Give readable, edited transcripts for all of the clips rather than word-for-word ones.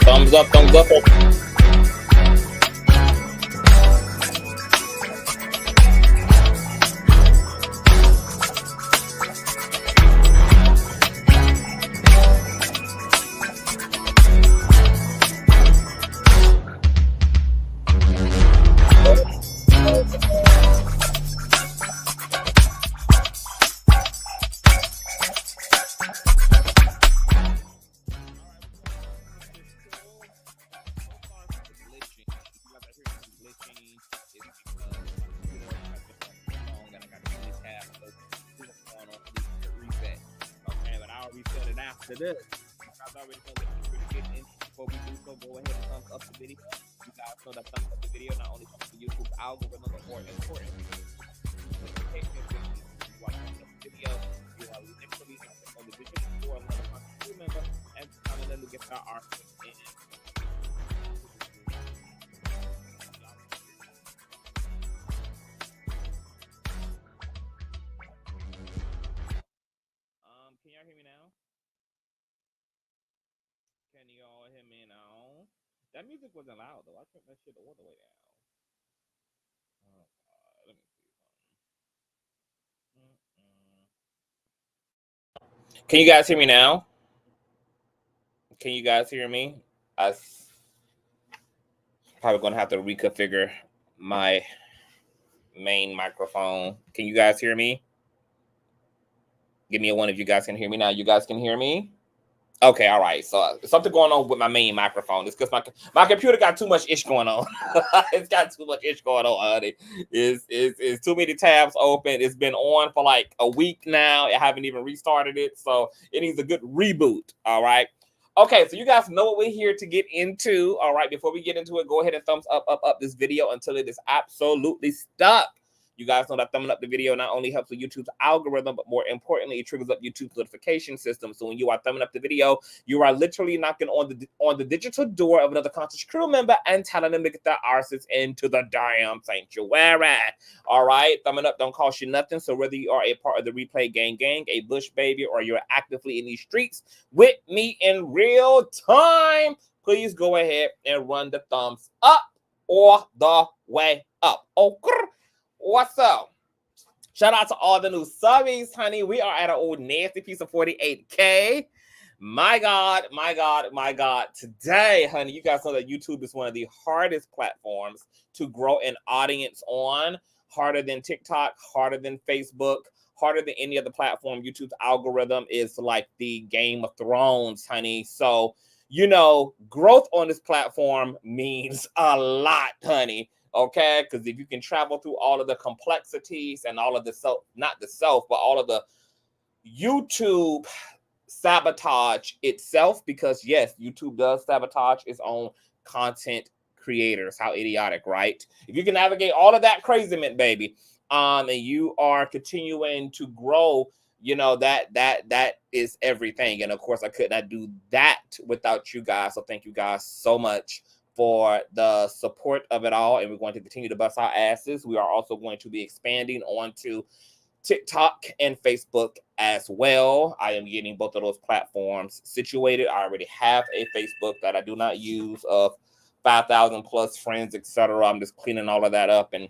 Thumbs up, thumbs up. After this, I've already told you to get in. Before we do so, go ahead and thumbs up the video. You guys know that thumbs up the video not only helps the YouTube algorithm, but more important, watching the video, you are literally on the digital store, another crew member, and telling them to get their art in. Can y'all hear me now? Can y'all hear me now? That music wasn't loud though. I turned that shit all the way down. Oh, let me see. Can you guys hear me now? Can you guys hear me? I'm probably gonna have to reconfigure my main microphone. Can you guys hear me? Give me a one if you guys can hear me now. You guys can hear me? Okay, all right. So something going on with my main microphone. It's because my computer got too much ish going on. It's got too much ish going on, honey. It's too many tabs open. It's been on for like a week now. I haven't even restarted it, so it needs a good reboot. All right. Okay, so you guys know what we're here to get into. All right, before we get into it, go ahead and thumbs up this video until it is absolutely stuck. You guys know that thumbing up the video not only helps with YouTube's algorithm, but more importantly, it triggers up YouTube's notification system. So when you are thumbing up the video, you are literally knocking on the digital door of another Conscious crew member and telling them to get their arses into the damn sanctuary. All right, thumbing up don't cost you nothing. So whether you are a part of the Replay Gang, a Bush baby, or you're actively in these streets with me in real time, please go ahead and run the thumbs up all the way up. Okay. What's up? Shout out to all the new subbies, honey. We are at an old nasty piece of 48K. My God, my God, my God. Today, honey, you guys know that YouTube is one of the hardest platforms to grow an audience on. Harder than TikTok, harder than Facebook, harder than any other platform. YouTube's algorithm is like the Game of Thrones, honey. So, you know, growth on this platform means a lot, honey. Okay, because if you can travel through all of the complexities and all of the but all of the YouTube sabotage itself, because yes, YouTube does sabotage its own content creators. How idiotic, right? If you can navigate all of that craziness, baby, and you are continuing to grow, you know, that is everything. And of course, I could not do that without you guys. So thank you guys so much for the support of it all, and we're going to continue to bust our asses. We are also going to be expanding onto TikTok and Facebook as well. I am getting both of those platforms situated. I already have a Facebook that I do not use of 5,000 plus friends, etc. I'm just cleaning all of that up and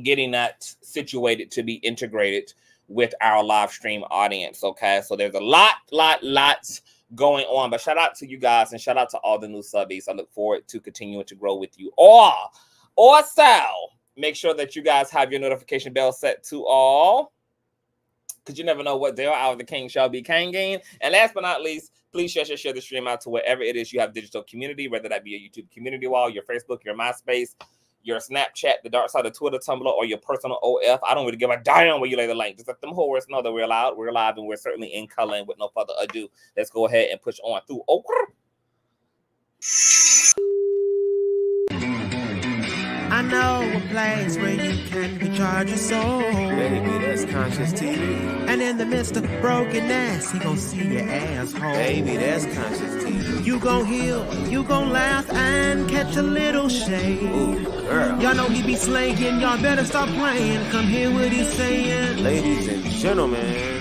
getting that situated to be integrated with our live stream audience. Okay, so there's a lots going on, but shout out to you guys and shout out to all the new subbies. I look forward to continuing to grow with you all. Also, make sure that you guys have your notification bell set to all, because you never know what day or hour the king shall be kanging. And last but not least, please share the stream out to wherever it is you have digital community, whether that be a YouTube community wall, your Facebook, your MySpace, your Snapchat, the dark side of Twitter, Tumblr, or your personal OF. I don't really give a damn where you lay the link. Just let them whores know that we're loud, we're live, and we're certainly in color. And with no further ado, let's go ahead and push on through. I know a place where you can recharge your soul. Baby, that's Consciouztv. And in the midst of brokenness, he gon' see your asshole. Baby, that's Consciouztv. You gon' heal, you gon' laugh and catch a little shade. Ooh, girl. Y'all know he be slaying, y'all better stop playing. Come hear what he's saying. Ladies and gentlemen.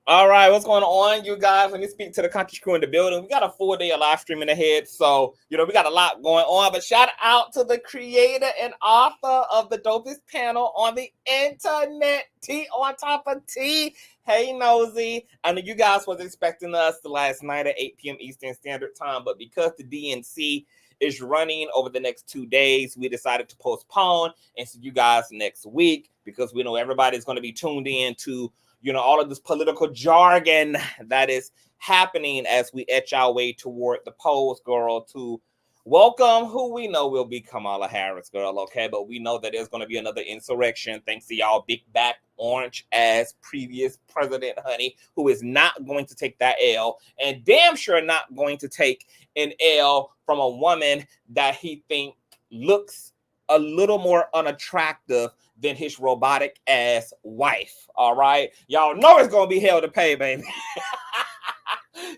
All right, what's going on, you guys? Let me speak to the Conscious crew in the building. We got a full day of live streaming ahead, so we got a lot going on. But shout out to the creator and author of the dopest panel on the internet, T on top of T. Hey, Nosy. I know you guys was expecting us the last night at 8 p.m. Eastern Standard Time, but because the DNC is running over the next 2 days, we decided to postpone and see you guys next week because we know everybody's going to be tuned in to all of this political jargon that is happening as we etch our way toward the polls, girl, to welcome who we know will be Kamala Harris, girl, okay? But we know that there's going to be another insurrection thanks to y'all big back orange ass previous president, honey, who is not going to take that L and damn sure not going to take an L from a woman that he think looks a little more unattractive than his robotic ass wife. All right, y'all know it's gonna be hell to pay, baby.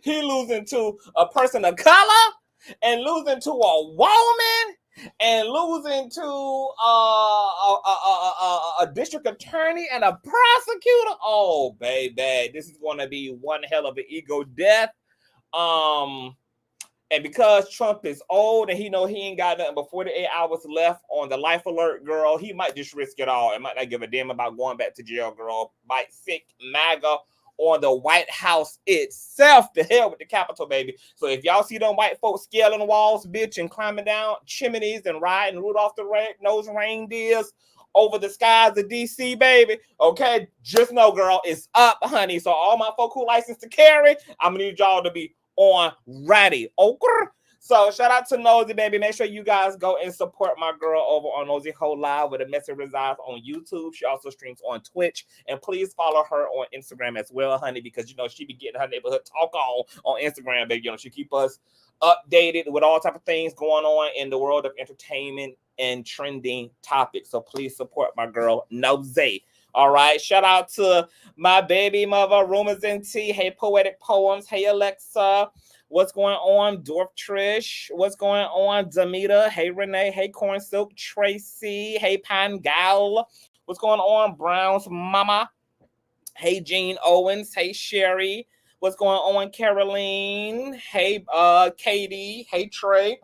He losing to a person of color and losing to a woman and losing to a district attorney and a prosecutor. Oh, baby, this is gonna be one hell of an ego death. And because Trump is old and he know he ain't got nothing but 48 hours left on the life alert, girl, he might just risk it all and might not give a damn about going back to jail, girl. Might sick MAGA on the White House itself. To hell with the Capitol, baby. So if y'all see them white folks scaling walls, bitch, and climbing down chimneys and riding Rudolph the Red-Nosed Reindeers over the skies of DC, baby, okay, just know, girl, it's up, honey. So all my folk who license to carry, I'm gonna need y'all to be on ready. Okay, so shout out to Nosy, baby. Make sure you guys go and support my girl over on Nosy Ho Live, where the message resides on YouTube. She also streams on Twitch, and please follow her on Instagram as well, honey, because she be getting her neighborhood talk on Instagram, baby. She keep us updated with all type of things going on in the world of entertainment and trending topics. So please support my girl Nosy. All right, shout out to my baby mother, Rumors and Tea. Hey, Poetic Poems. Hey, Alexa. What's going on? Dwarf Trish. What's going on? Damita. Hey, Renee. Hey, Corn Silk. Tracy. Hey, Pan Gal. What's going on? Brown's Mama. Hey, Jean Owens. Hey, Sherry. What's going on? Caroline. Hey, Katie. Hey, Trey.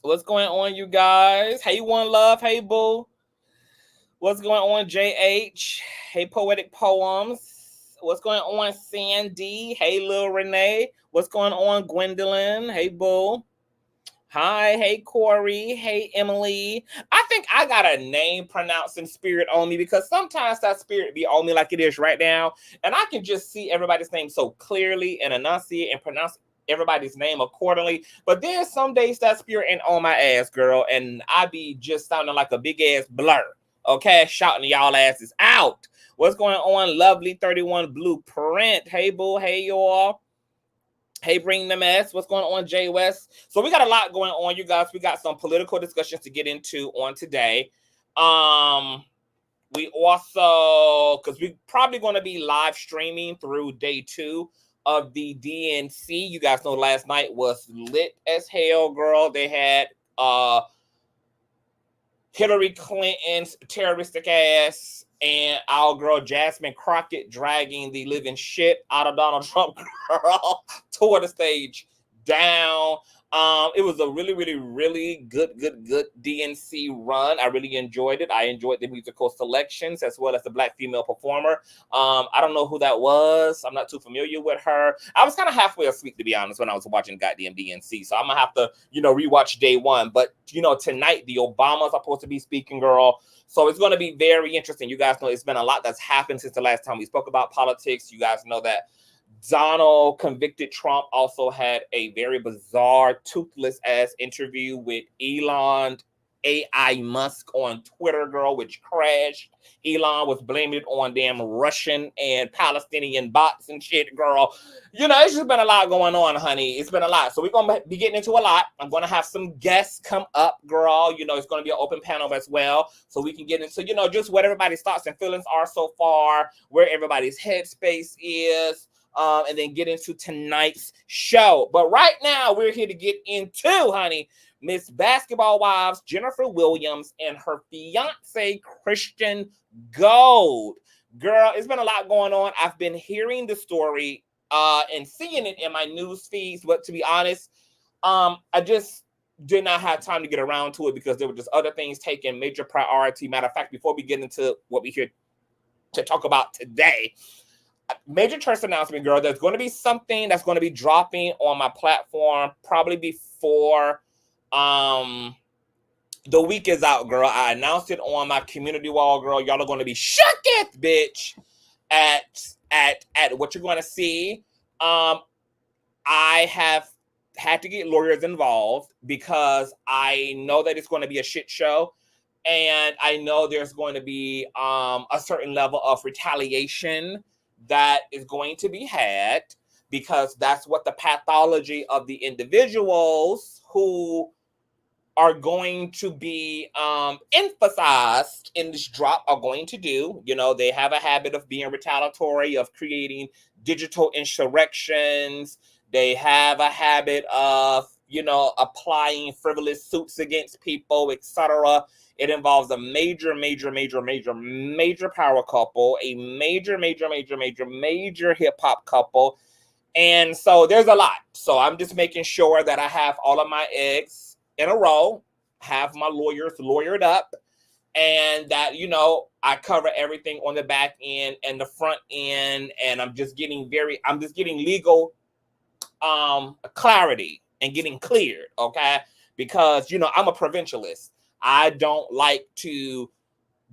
What's going on, you guys? Hey, One Love. Hey, Boo. What's going on, JH? Hey, Poetic Poems. What's going on, Sandy? Hey, Lil Renee. What's going on, Gwendolyn? Hey, Boo. Hi. Hey, Corey. Hey, Emily. I think I got a name pronouncing spirit on me because sometimes that spirit be on me like it is right now. And I can just see everybody's name so clearly and enunciate and pronounce everybody's name accordingly. But there's some days that spirit ain't on my ass, girl. And I be just sounding like a big ass blur. Okay, shouting y'all asses out. What's going on, Lovely 31 Blueprint? Hey, Boo. Hey, y'all. Hey, Bring the Mess. What's going on, Jay West? So we got a lot going on, you guys. We got some political discussions to get into on today. We also, because we're probably going to be live streaming through day 2 of the DNC. You guys know last night was lit as hell, girl. They had Hillary Clinton's terroristic ass and our girl Jasmine Crockett dragging the living shit out of Donald Trump, girl, toward the stage down. It was a really, really, really good DNC run. I really enjoyed it. I enjoyed the musical selections as well as the black female performer. I don't know who that was. I'm not too familiar with her. I was kind of halfway asleep, to be honest, when I was watching goddamn DNC. So I'm gonna have to, rewatch day 1. But tonight the Obamas are supposed to be speaking, girl. So it's gonna be very interesting. You guys know it's been a lot that's happened since the last time we spoke about politics. You guys know that Donald, convicted Trump, also had a very bizarre, toothless ass interview with Elon AI Musk on Twitter, girl, which crashed. Elon was blaming it on damn Russian and Palestinian bots and shit, girl. It's just been a lot going on, honey. It's been a lot. So we're going to be getting into a lot. I'm going to have some guests come up, girl. It's going to be an open panel as well. So we can get into, just what everybody's thoughts and feelings are so far, where everybody's headspace is. And then get into tonight's show. But right now, we're here to get into, honey, Miss Basketball Wives Jennifer Williams and her fiance, Christian Gold. girl, it's been a lot going on. I've been hearing the story and seeing it in my news feeds, but to be honest, I just did not have time to get around to it because there were just other things taking major priority. Matter of fact, before we get into what we here to talk about today, major church announcement, girl. There's going to be something that's going to be dropping on my platform probably before the week is out, girl. I announced it on my community wall, girl. Y'all are going to be shooketh, bitch, at what you're going to see. I have had to get lawyers involved because I know that it's going to be a shit show. And I know there's going to be a certain level of retaliation that is going to be had because that's what the pathology of the individuals who are going to be emphasized in this drop are going to do. You know, they have a habit of being retaliatory, of creating digital insurrections. They have a habit of, you know, applying frivolous suits against people, etc. It involves a major power couple, a major hip hop couple. And so there's a lot. So I'm just making sure that I have all of my eggs in a row, have my lawyers lawyered up, and that, you know, I cover everything on the back end and the front end. And I'm just getting legal clarity and getting cleared. Okay. Because, you know, I'm a provincialist. I don't like to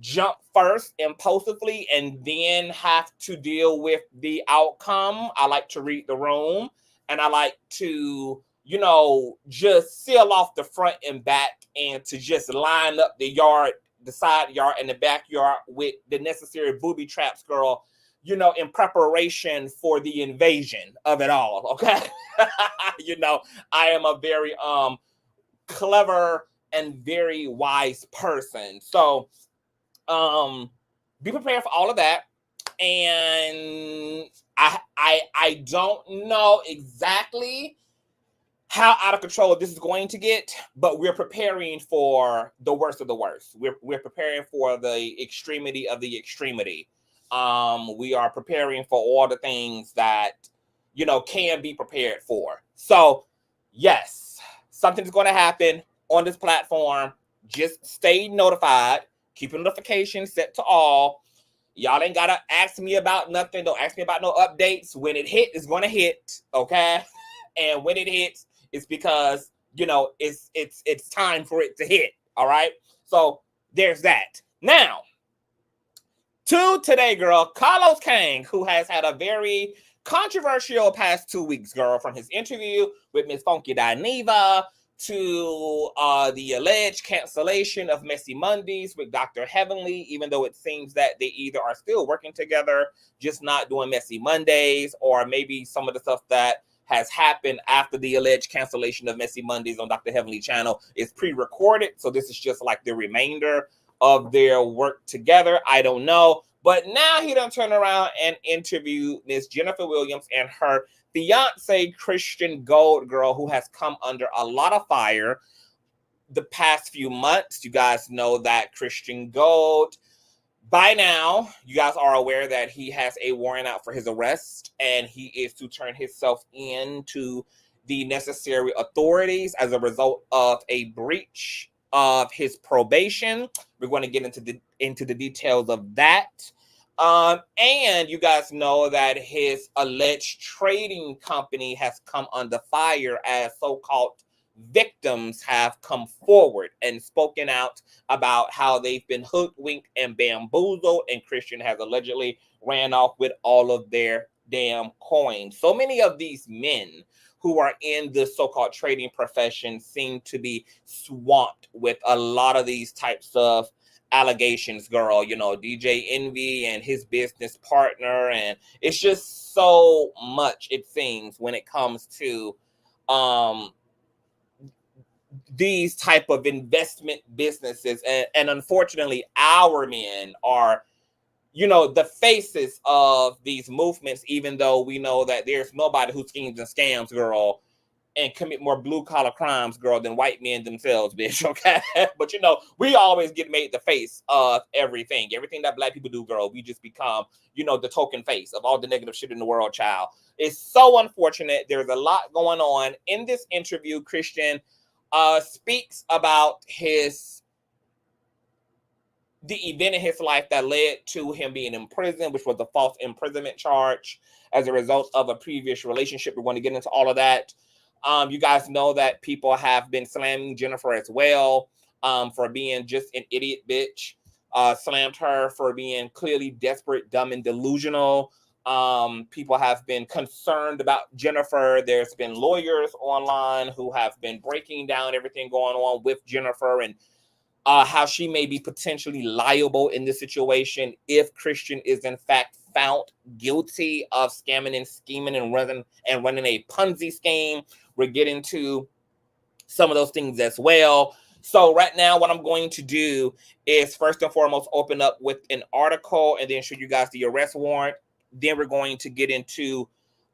jump first impulsively and then have to deal with the outcome. I like to read the room, and I like to, you know, just seal off the front and back and to just line up the yard, the side yard and the backyard with the necessary booby traps, girl, you know, in preparation for the invasion of it all. Okay. You know, I am a very clever and very wise person. So be prepared for all of that. And I don't know exactly how out of control this is going to get, but we're preparing for the worst of the worst. We're preparing for the extremity of the extremity. We are preparing for all the things that, you know, can be prepared for. So yes, something's going to happen on this platform. Just stay notified. Keep your notifications set to all. Y'all ain't gotta ask me about nothing. Don't ask me about no updates. When it hit, it's gonna hit, okay? And when it hits, it's because, you know, it's time for it to hit. All right. So there's that. Now, to today, girl, Carlos Kang, who has had a very controversial past 2 weeks, girl, from his interview with Miss Funky Dineva to the alleged cancellation of Messy Mondays with Dr. Heavenly, even though it seems that they either are still working together, just not doing Messy Mondays, or maybe some of the stuff that has happened after the alleged cancellation of Messy Mondays on Dr. Heavenly channel is pre-recorded. So this is just like the remainder of their work together. I don't know. But now he done turn around and interview Miss Jennifer Williams and her fiance, Christian Gold, girl, who has come under a lot of fire the past few months. You guys know that Christian Gold, by now, you guys are aware that he has a warrant out for his arrest, and he is to turn himself into the necessary authorities as a result of a breach of his probation. We're going to get into the details of that. And you guys know that his alleged trading company has come under fire as so-called victims have come forward and spoken out about how they've been hoodwinked and bamboozled, and Christian has allegedly ran off with all of their damn coins. So many of these men who are in the so-called trading profession seem to be swamped with a lot of these types of allegations, girl. You know, DJ Envy and his business partner, and it's just so much, it seems, when it comes to these type of investment businesses. And unfortunately, our men are, you know, the faces of these movements, even though we know that there's nobody who schemes and scams, girl, and commit more blue-collar crimes, girl, than white men themselves, bitch, okay? But, you know, we always get made the face of everything. Everything that black people do, girl, we just become, you know, the token face of all the negative shit in the world, child. It's so unfortunate. There's a lot going on. In this interview, Christian speaks about the event in his life that led to him being in prison, which was a false imprisonment charge as a result of a previous relationship. We're going to get into all of that. You guys know that people have been slamming Jennifer as well for being just an idiot bitch. Slammed her for being clearly desperate, dumb, and delusional. People have been concerned about Jennifer. There's been lawyers online who have been breaking down everything going on with Jennifer and how she may be potentially liable in this situation if Christian is in fact found guilty of scamming and scheming and running a Ponzi scheme. We're getting to some of those things as well. So right now, what I'm going to do is first and foremost open up with an article and then show you guys the arrest warrant. Then we're going to get into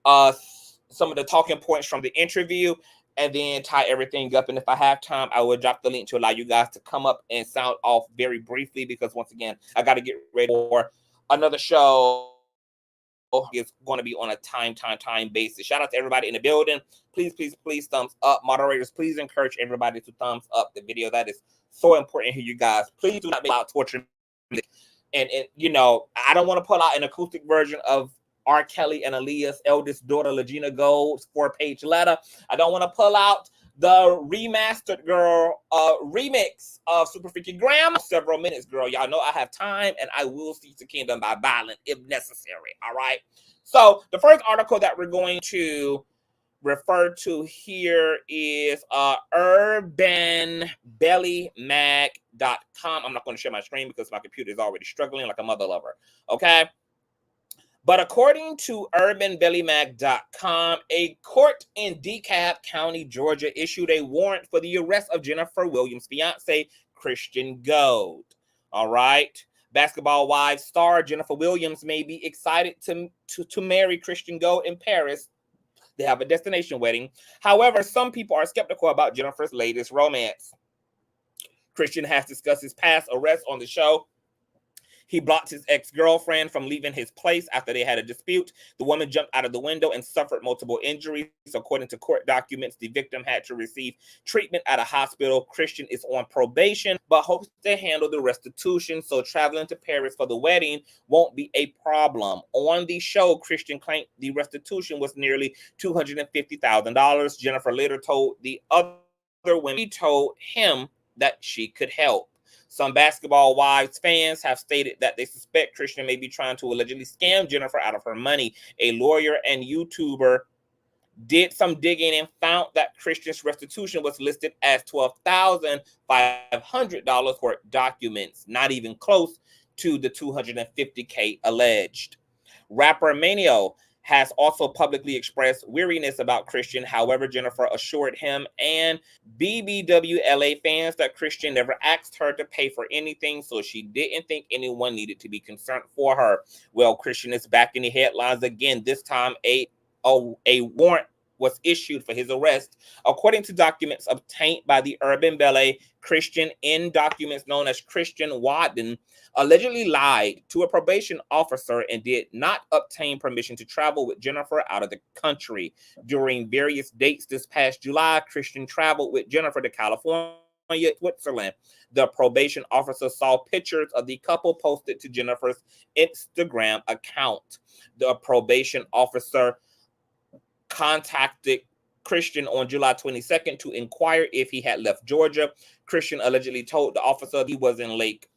some of the talking points from the interview, and then tie everything up. And if I have time, I will drop the link to allow you guys to come up and sound off very briefly, because once again, I got to get ready for another show. It's going to be on a time basis. Shout out to everybody in the building. Please thumbs up. Moderators, please encourage everybody to thumbs up the video. That is so important here, you guys. Please do not make out torture. And you know, I don't want to pull out an acoustic version of R. Kelly and Aaliyah's eldest daughter, Legina Gold's 4-page letter. I don't want to pull out the remastered girl remix of Super Freaky Grandma. Several minutes, girl. Y'all know I have time, and I will seize the kingdom by violence if necessary. All right. So the first article that we're going to refer to here is urbanbellymag.com. I'm not going to share my screen because my computer is already struggling like a mother lover. Okay. But according to urbanbellymag.com, a court in DeKalb County, Georgia, issued a warrant for the arrest of Jennifer Williams' fiance, Christian Gold. All right. Basketball Wives star Jennifer Williams may be excited to marry Christian Gold in Paris. They have a destination wedding. However, some people are skeptical about Jennifer's latest romance. Christian has discussed his past arrests on the show. He blocked his ex-girlfriend from leaving his place after they had a dispute. The woman jumped out of the window and suffered multiple injuries. According to court documents, the victim had to receive treatment at a hospital. Christian is on probation, but hopes to handle the restitution, so traveling to Paris for the wedding won't be a problem. On the show, Christian claimed the restitution was nearly $250,000. Jennifer later told the other women she told him that she could help. Some Basketball Wives fans have stated that they suspect Christian may be trying to allegedly scam Jennifer out of her money. A lawyer and YouTuber did some digging and found that Christian's restitution was listed as $12,500 for documents, not even close to the $250K alleged. Rapper Manio has also publicly expressed weariness about Christian. However, Jennifer assured him and BBWLA fans that Christian never asked her to pay for anything, so she didn't think anyone needed to be concerned for her. Well, Christian is back in the headlines again. This time, a warrant was issued for his arrest. According to documents obtained by the Urban Ballet, Christian, in documents known as Christian Wadden, allegedly lied to a probation officer and did not obtain permission to travel with Jennifer out of the country. During various dates this past July, Christian traveled with Jennifer to California, Switzerland. The probation officer saw pictures of the couple posted to Jennifer's Instagram account. The probation officer contacted Christian on July 22nd to inquire if he had left Georgia. Christian allegedly told the officer he was in Lake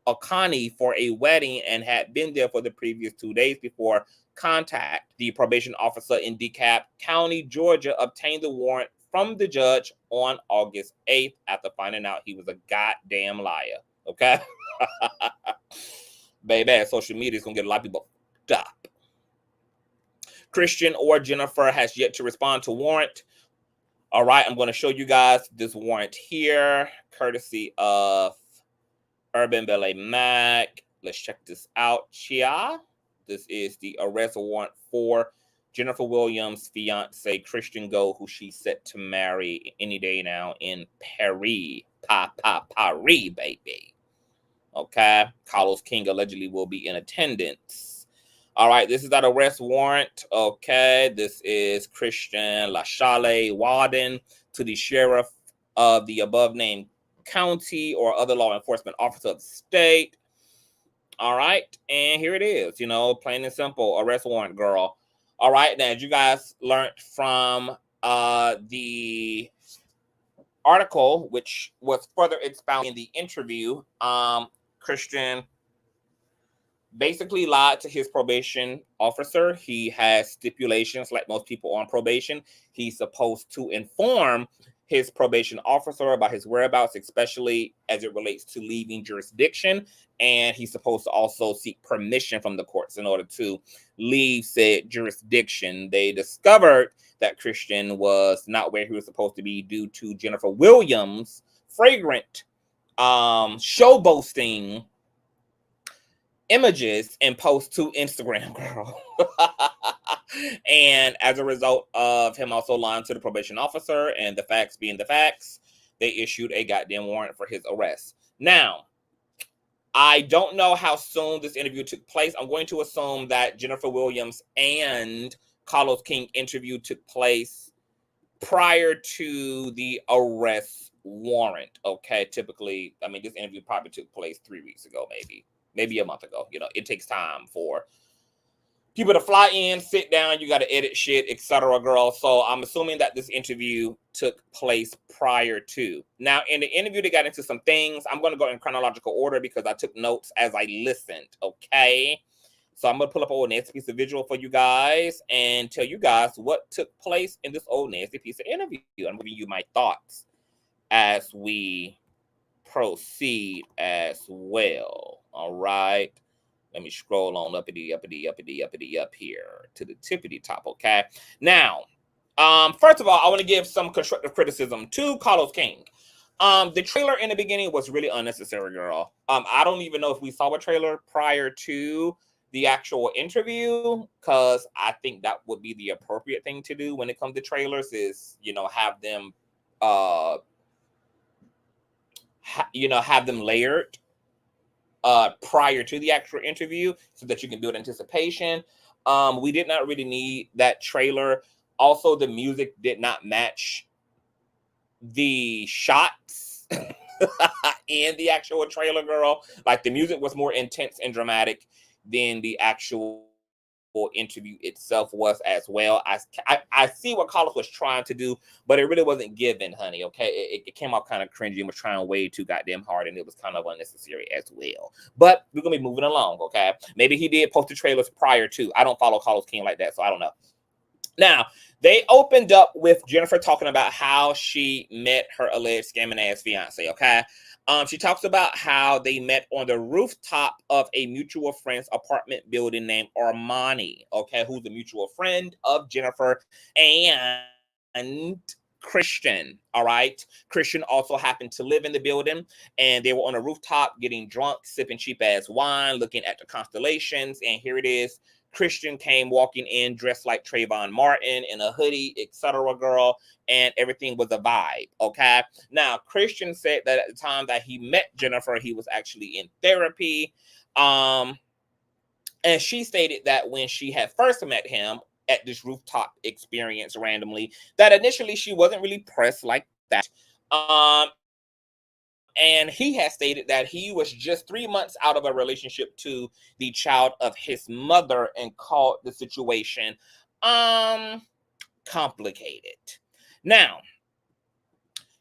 Oconee for a wedding and had been there for the previous 2 days before contact. The probation officer in DeKalb County, Georgia, obtained the warrant from the judge on August 8th after finding out he was a goddamn liar. Okay? Baby, social media is going to get a lot of people fucked up. Christian or Jennifer has yet to respond to warrant. All right, I'm going to show you guys this warrant here, courtesy of Urban Ballet Mag. Let's check this out, chia. This is the arrest warrant for Jennifer Williams' fiance, Christian Go, who she's set to marry any day now in Paris. Paris, baby. Okay. Carlos King allegedly will be in attendance. All right. This is that arrest warrant. Okay. This is Christian Lachale Walden to the sheriff of the above named county or other law enforcement officer of the state. All right. And here it is, you know, plain and simple arrest warrant, girl. All right. Now, as you guys learned from the article, which was further expounded in the interview, Christian basically lied to his probation officer. He has stipulations like most people on probation. He's supposed to inform his probation officer about his whereabouts, especially as it relates to leaving jurisdiction. And he's supposed to also seek permission from the courts in order to leave said jurisdiction. They discovered that Christian was not where he was supposed to be due to Jennifer Williams' fragrant show boasting images and posts to Instagram, girl. And as a result of him also lying to the probation officer and the facts being the facts, they issued a goddamn warrant for his arrest. Now, I don't know how soon this interview took place. I'm going to assume that Jennifer Williams and Carlos King interview took place prior to the arrest warrant. Okay, typically, I mean, this interview probably took place 3 weeks ago, maybe a month ago. You know, it takes time for people to fly in, sit down, you got to edit shit, etc., girl. So I'm assuming that this interview took place prior to. Now, in the interview, they got into some things. I'm going to go in chronological order because I took notes as I listened, okay? So I'm going to pull up an old nasty piece of visual for you guys and tell you guys what took place in this old nasty piece of interview. I'm giving you my thoughts as we proceed as well, all right? Let me scroll on up here to the tippity top, okay? Now, first of all, I want to give some constructive criticism to Carlos King. The trailer in the beginning was really unnecessary, girl. I don't even know if we saw a trailer prior to the actual interview, because I think that would be the appropriate thing to do when it comes to trailers is, you know, have them, have them layered prior to the actual interview so that you can build anticipation. We did not really need that trailer. Also, the music did not match the shots in the actual trailer, girl. Like, the music was more intense and dramatic than the actual interview itself was as well. I see what Carlos was trying to do, but it really wasn't given, honey, okay? It came off kind of cringy and was trying way too goddamn hard, and it was kind of unnecessary as well. But we're going to be moving along, okay? Maybe he did post the trailers prior to. I don't follow Carlos King like that, so I don't know. Now, they opened up with Jennifer talking about how she met her alleged scamming ass fiance, okay? She talks about how they met on the rooftop of a mutual friend's apartment building named Armani, okay, who's a mutual friend of Jennifer and Christian, all right? Christian also happened to live in the building, and they were on a rooftop getting drunk, sipping cheap-ass wine, looking at the constellations, and here it is. Christian came walking in dressed like Trayvon Martin in a hoodie, etc., girl, and everything was a vibe, okay? Now, Christian said that at the time that he met Jennifer, he was actually in therapy. And she stated that when she had first met him at this rooftop experience randomly, that initially she wasn't really pressed like that. And he has stated that he was just 3 months out of a relationship to the child of his mother and called the situation complicated. Now,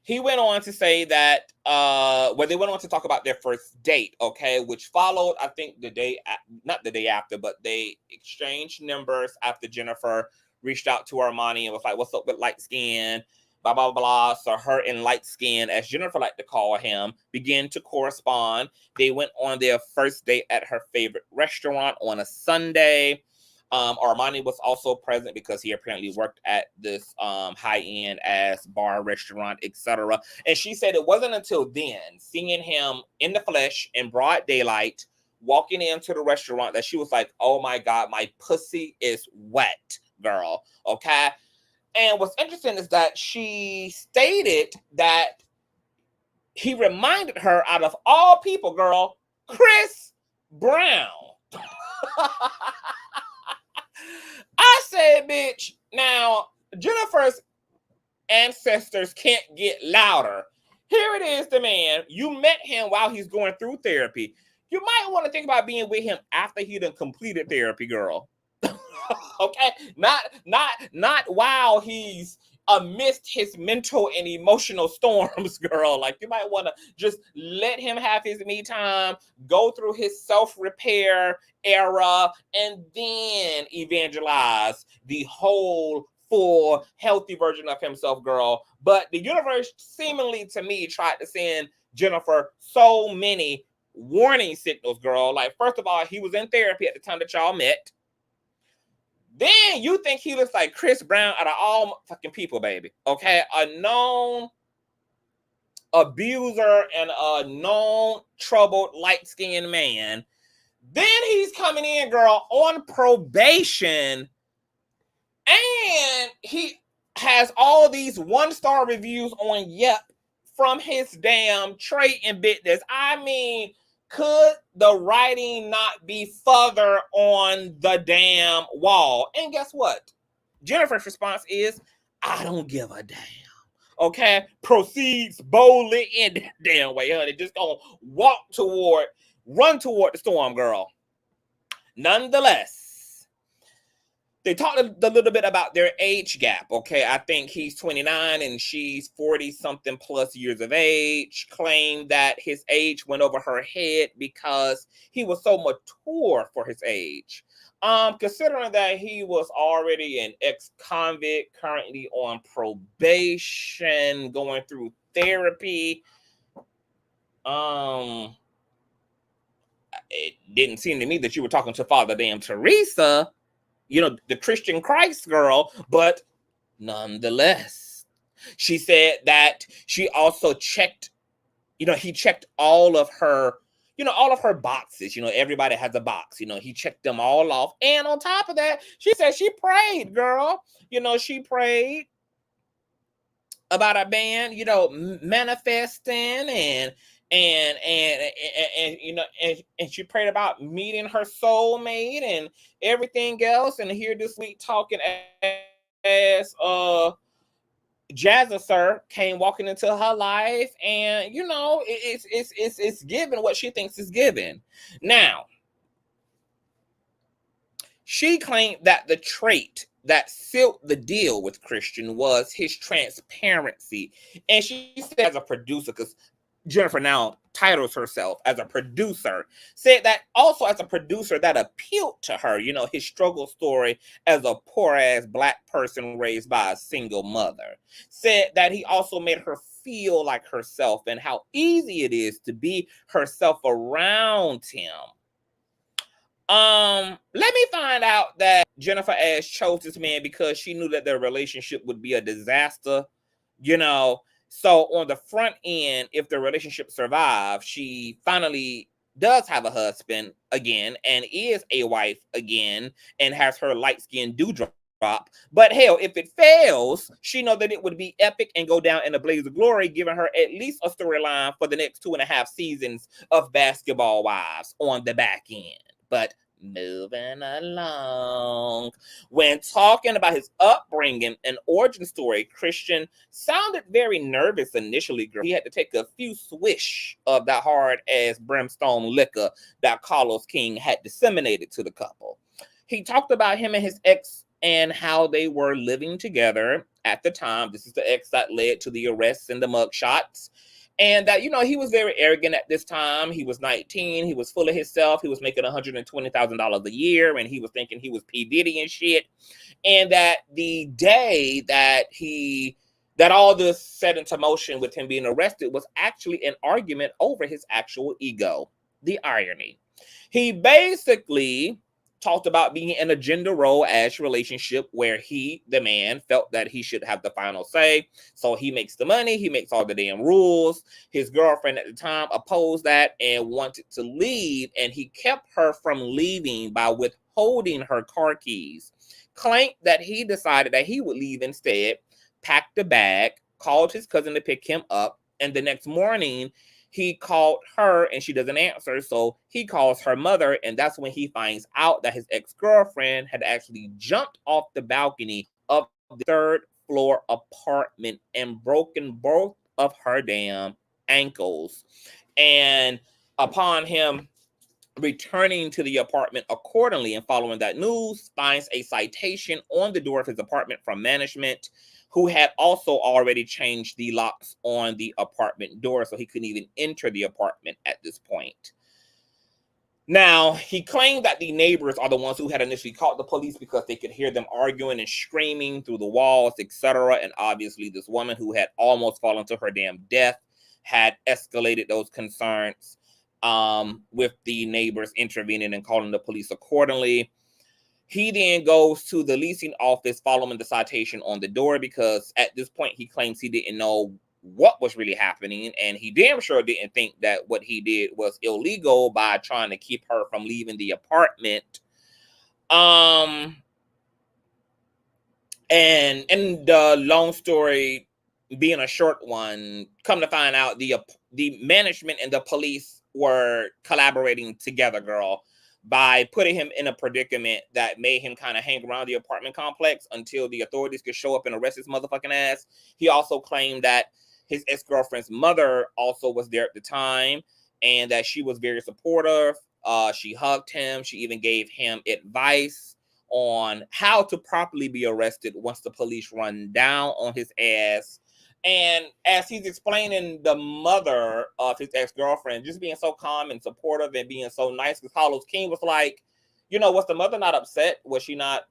he went on to say that, they went on to talk about their first date, okay, which followed, I think, not the day after, but they exchanged numbers after Jennifer reached out to Armani and was like, what's up with light skin? Blah, blah, blah. So her and light skin, as Jennifer liked to call him, began to correspond. They went on their first date at her favorite restaurant on a Sunday. Armani was also present because he apparently worked at this high-end ass bar, restaurant, etc. And she said it wasn't until then, seeing him in the flesh in broad daylight, walking into the restaurant, that she was like, oh my God, my pussy is wet. girl. Okay. And what's interesting is that she stated that he reminded her, out of all people, girl, Chris Brown. I said, bitch, now Jennifer's ancestors can't get louder. Here it is, the man. You met him while he's going through therapy. You might want to think about being with him after he done completed therapy, girl. Okay? Not while he's amidst his mental and emotional storms, girl. Like, you might want to just let him have his me time, go through his self-repair era, and then evangelize the whole full healthy version of himself, girl. But the universe seemingly, to me, tried to send Jennifer so many warning signals, girl. Like, first of all, he was in therapy at the time that y'all met. Then you think he looks like Chris Brown out of all fucking people, baby. Okay? A known abuser and a known troubled light-skinned man. Then he's coming in, girl, on probation. And he has all these one-star reviews on Yelp from his damn trait and business. I mean, could the writing not be further on the damn wall? And guess what? Jennifer's response is, I don't give a damn. Okay? Proceeds boldly in that damn way, honey. Just gonna run toward the storm, girl. Nonetheless, they talked a little bit about their age gap, okay? I think he's 29 and she's 40-something plus years of age. Claimed that his age went over her head because he was so mature for his age. Considering that he was already an ex-convict, currently on probation, going through therapy, it didn't seem to me that you were talking to Father damn Teresa, you know, the Christian Christ girl, but nonetheless, she said that she also checked, you know, he checked all of her boxes. You know, everybody has a box. You know, he checked them all off. And on top of that, she said she prayed, girl. You know, she prayed about a man, you know, manifesting and you know, and she prayed about meeting her soulmate and everything else. And here this week talking as Jazza Sir came walking into her life, and you know, it's given what she thinks is given. Now, she claimed that the trait that sealed the deal with Christian was his transparency. And she said, as a producer, because Jennifer now titles herself as a producer, said that also as a producer that appealed to her, you know, his struggle story as a poor-ass Black person raised by a single mother. Said that he also made her feel like herself and how easy it is to be herself around him. Let me find out that Jennifer Ash chose this man because she knew that their relationship would be a disaster, you know. So on the front end, if the relationship survives, she finally does have a husband again and is a wife again and has her light-skinned dewdrop. But hell, if it fails, she knows that it would be epic and go down in a blaze of glory, giving her at least a storyline for the next 2.5 seasons of Basketball Wives on the back end. But moving along, when talking about his upbringing and origin story, Christian sounded very nervous initially, girl. He had to take a few swish of that hard-ass brimstone liquor that Carlos King had disseminated to the couple. He talked about him and his ex and how they were living together at the time. This is the ex that led to the arrests and the mugshots. And that, you know, he was very arrogant at this time. He was 19. He was full of himself. He was making $120,000 a year. And he was thinking he was P. Diddy and shit. And that the day that all this set into motion with him being arrested was actually an argument over his actual ego. The irony. He basically talked about being in a gender role-ash relationship where he, the man, felt that he should have the final say. So he makes the money, he makes all the damn rules. His girlfriend at the time opposed that and wanted to leave, and he kept her from leaving by withholding holding her car keys, claimed that he decided that he would leave instead, packed a bag, called his cousin to pick him up, and the next morning he called her and she doesn't answer, so he calls her mother, and that's when he finds out that his ex-girlfriend had actually jumped off the balcony of the third floor apartment and broken both of her damn ankles. And upon him returning to the apartment accordingly and following that news, finds a citation on the door of his apartment from management, who had also already changed the locks on the apartment door, so he couldn't even enter the apartment at this point. Now, he claimed that the neighbors are the ones who had initially called the police because they could hear them arguing and screaming through the walls, etc. And obviously, this woman who had almost fallen to her damn death had escalated those concerns with the neighbors intervening and calling the police accordingly. He then goes to the leasing office following the citation on the door because at this point he claims he didn't know what was really happening, and he damn sure didn't think that what he did was illegal by trying to keep her from leaving the apartment. And the long story being a short one, come to find out the management and the police were collaborating together, girl, by putting him in a predicament that made him kind of hang around the apartment complex until the authorities could show up and arrest his motherfucking ass. He also claimed that his ex-girlfriend's mother also was there at the time and that she was very supportive. She hugged him. She even gave him advice on how to properly be arrested once the police run down on his ass. And as he's explaining, the mother of his ex-girlfriend just being so calm and supportive and being so nice, because Carlos King was like, you know, was the mother not upset? Was she not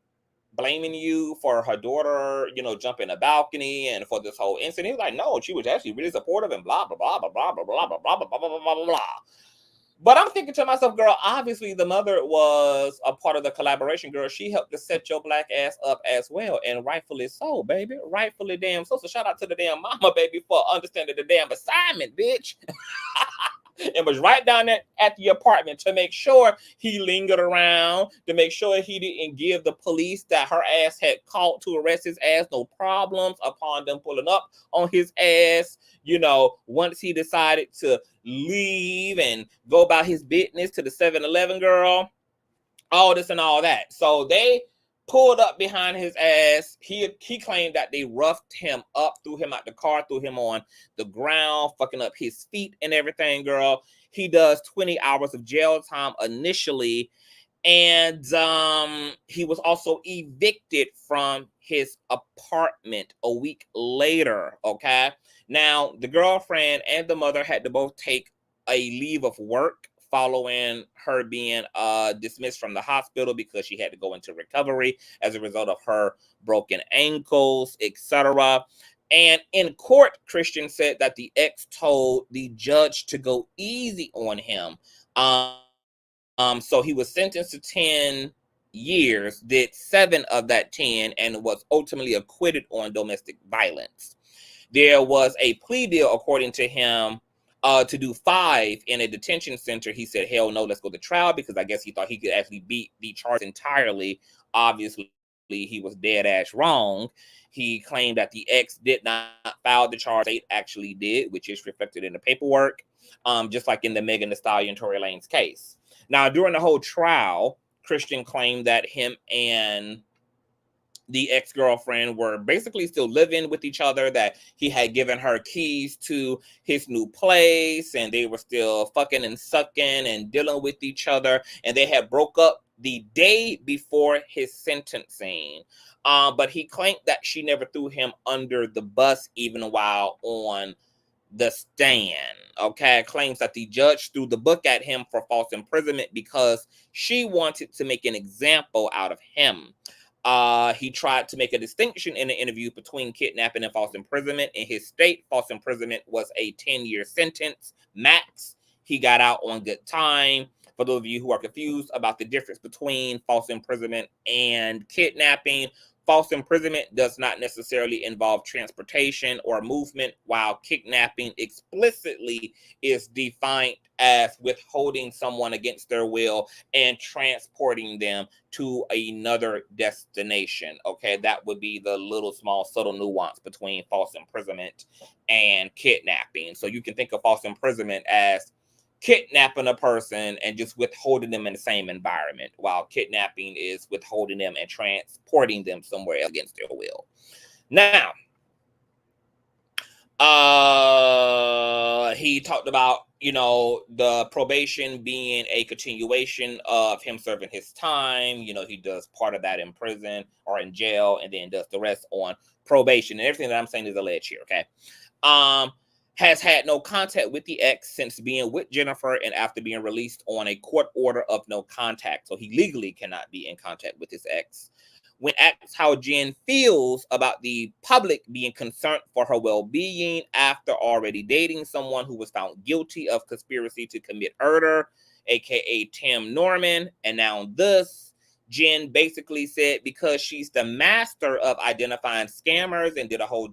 blaming you for her daughter, you know, jumping a balcony and for this whole incident? He was like, no, she was actually really supportive and blah, blah, blah, blah, blah, blah, blah, blah, blah, blah, blah, blah, blah, blah. But I'm thinking to myself, girl, obviously the mother was a part of the collaboration, girl. She helped to set your black ass up as well, and rightfully so, baby. Rightfully damn so. So shout out to the damn mama, baby, for understanding the damn assignment, bitch. And was right down there at the apartment to make sure he lingered around, to make sure he didn't give the police that her ass had called to arrest his ass no problems upon them pulling up on his ass. You know, once he decided to leave and go about his business to the 7-Eleven, girl, all this and all that. So they pulled up behind his ass. He claimed that they roughed him up, threw him out the car, threw him on the ground, fucking up his feet and everything, girl. He does 20 hours of jail time initially. And he was also evicted from his apartment a week later, okay? Now, the girlfriend and the mother had to both take a leave of work following her being dismissed from the hospital because she had to go into recovery as a result of her broken ankles, etc. And in court, Christian said that the ex told the judge to go easy on him. So he was sentenced to 10 years, did 7 of that 10, and was ultimately acquitted on domestic violence. There was a plea deal, according to him, to do 5 in a detention center. He said, hell no, let's go to trial, because I guess he thought he could actually beat the charge entirely. Obviously, he was dead ass wrong. He claimed that the ex did not file the charge. State actually did, which is reflected in the paperwork, just like in the Megan Thee Stallion Tory Lanez case. Now, during the whole trial, Christian claimed that him and the ex-girlfriend were basically still living with each other, that he had given her keys to his new place, and they were still fucking and sucking and dealing with each other, and they had broke up the day before his sentencing. But he claimed that she never threw him under the bus even while on the stand. Okay, claims that the judge threw the book at him for false imprisonment because she wanted to make an example out of him. He tried to make a distinction in the interview between kidnapping and false imprisonment. In his state, false imprisonment was a 10-year sentence max. He got out on good time. For those of you who are confused about the difference between false imprisonment and kidnapping, False imprisonment does not necessarily involve transportation or movement, while kidnapping explicitly is defined as withholding someone against their will and transporting them to another destination. Okay, that would be the little small subtle nuance between false imprisonment and kidnapping. So you can think of false imprisonment as kidnapping a person and just withholding them in the same environment, while kidnapping is withholding them and transporting them somewhere against their will. Now, he talked about, you know, the probation being a continuation of him serving his time. You know, he does part of that in prison or in jail and then does the rest on probation. And everything that I'm saying is alleged here, okay? Has had no contact with the ex since being with Jennifer and after being released on a court order of no contact. So he legally cannot be in contact with his ex. When asked how Jen feels about the public being concerned for her well-being after already dating someone who was found guilty of conspiracy to commit murder, aka Tim Norman, and now this, Jen basically said because she's the master of identifying scammers and did a whole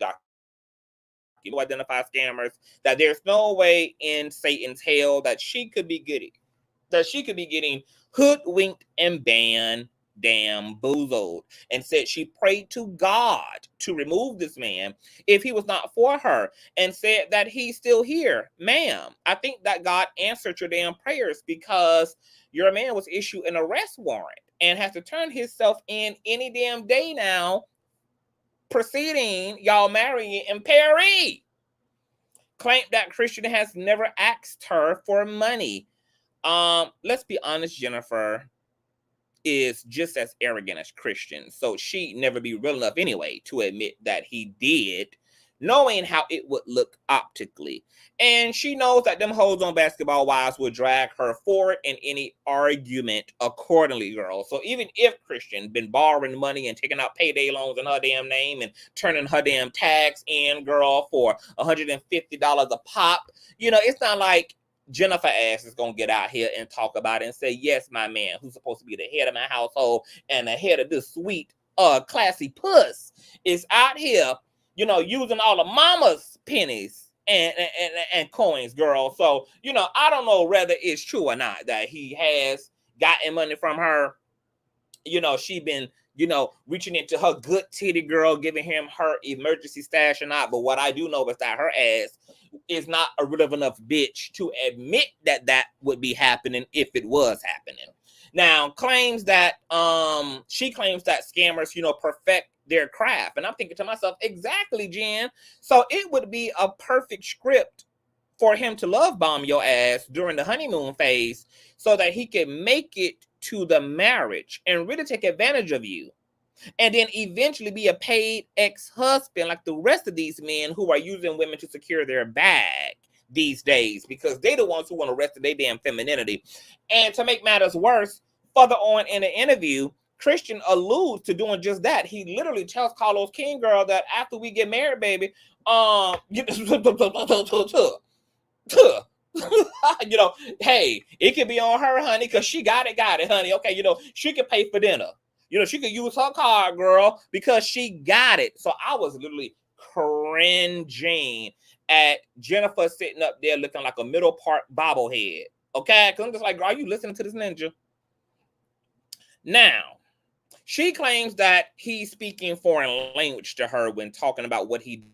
identify scammers, that there's no way in Satan's hell that she could be getting hoodwinked and bamboozled, and said she prayed to God to remove this man if he was not for her, and said that he's still here. Ma'am, I think that God answered your damn prayers, because your man was issued an arrest warrant and has to turn himself in any damn day now, proceeding y'all marrying in Paris. Claimed that Christian has never asked her for money. Let's be honest, Jennifer is just as arrogant as Christian, so she'd never be real enough anyway to admit that he did, knowing how it would look optically. And she knows that them hoes on Basketball Wives will drag her forward in any argument accordingly, girl. So even if Christian been borrowing money and taking out payday loans in her damn name and turning her damn tags in, girl, for $150 a pop, you know, it's not like Jennifer ass is gonna get out here and talk about it and say, yes, my man, who's supposed to be the head of my household and the head of this sweet, classy puss, is out here, you know, using all of mama's pennies and coins, girl. So, you know, I don't know whether it's true or not that he has gotten money from her. You know, she been, you know, reaching into her good titty, girl, giving him her emergency stash or not. But what I do know is that her ass is not a real enough bitch to admit that that would be happening if it was happening. Now, she claims that scammers, you know, perfect their craft. And I'm thinking to myself, exactly, Jen. So it would be a perfect script for him to love bomb your ass during the honeymoon phase so that he can make it to the marriage and really take advantage of you. And then eventually be a paid ex-husband like the rest of these men who are using women to secure their bag these days, because they the ones who want to rest their damn femininity. And to make matters worse, further on in the interview, Christian alludes to doing just that. He literally tells Carlos King, girl, that after we get married, baby, you know, hey, it could be on her, honey, because she got it, honey. Okay, you know, she could pay for dinner. You know, she could use her card, girl, because she got it. So I was literally cringing at Jennifer sitting up there looking like a middle part bobblehead. Okay, because I'm just like, girl, are you listening to this ninja? Now, she claims that he's speaking foreign language to her when talking about what he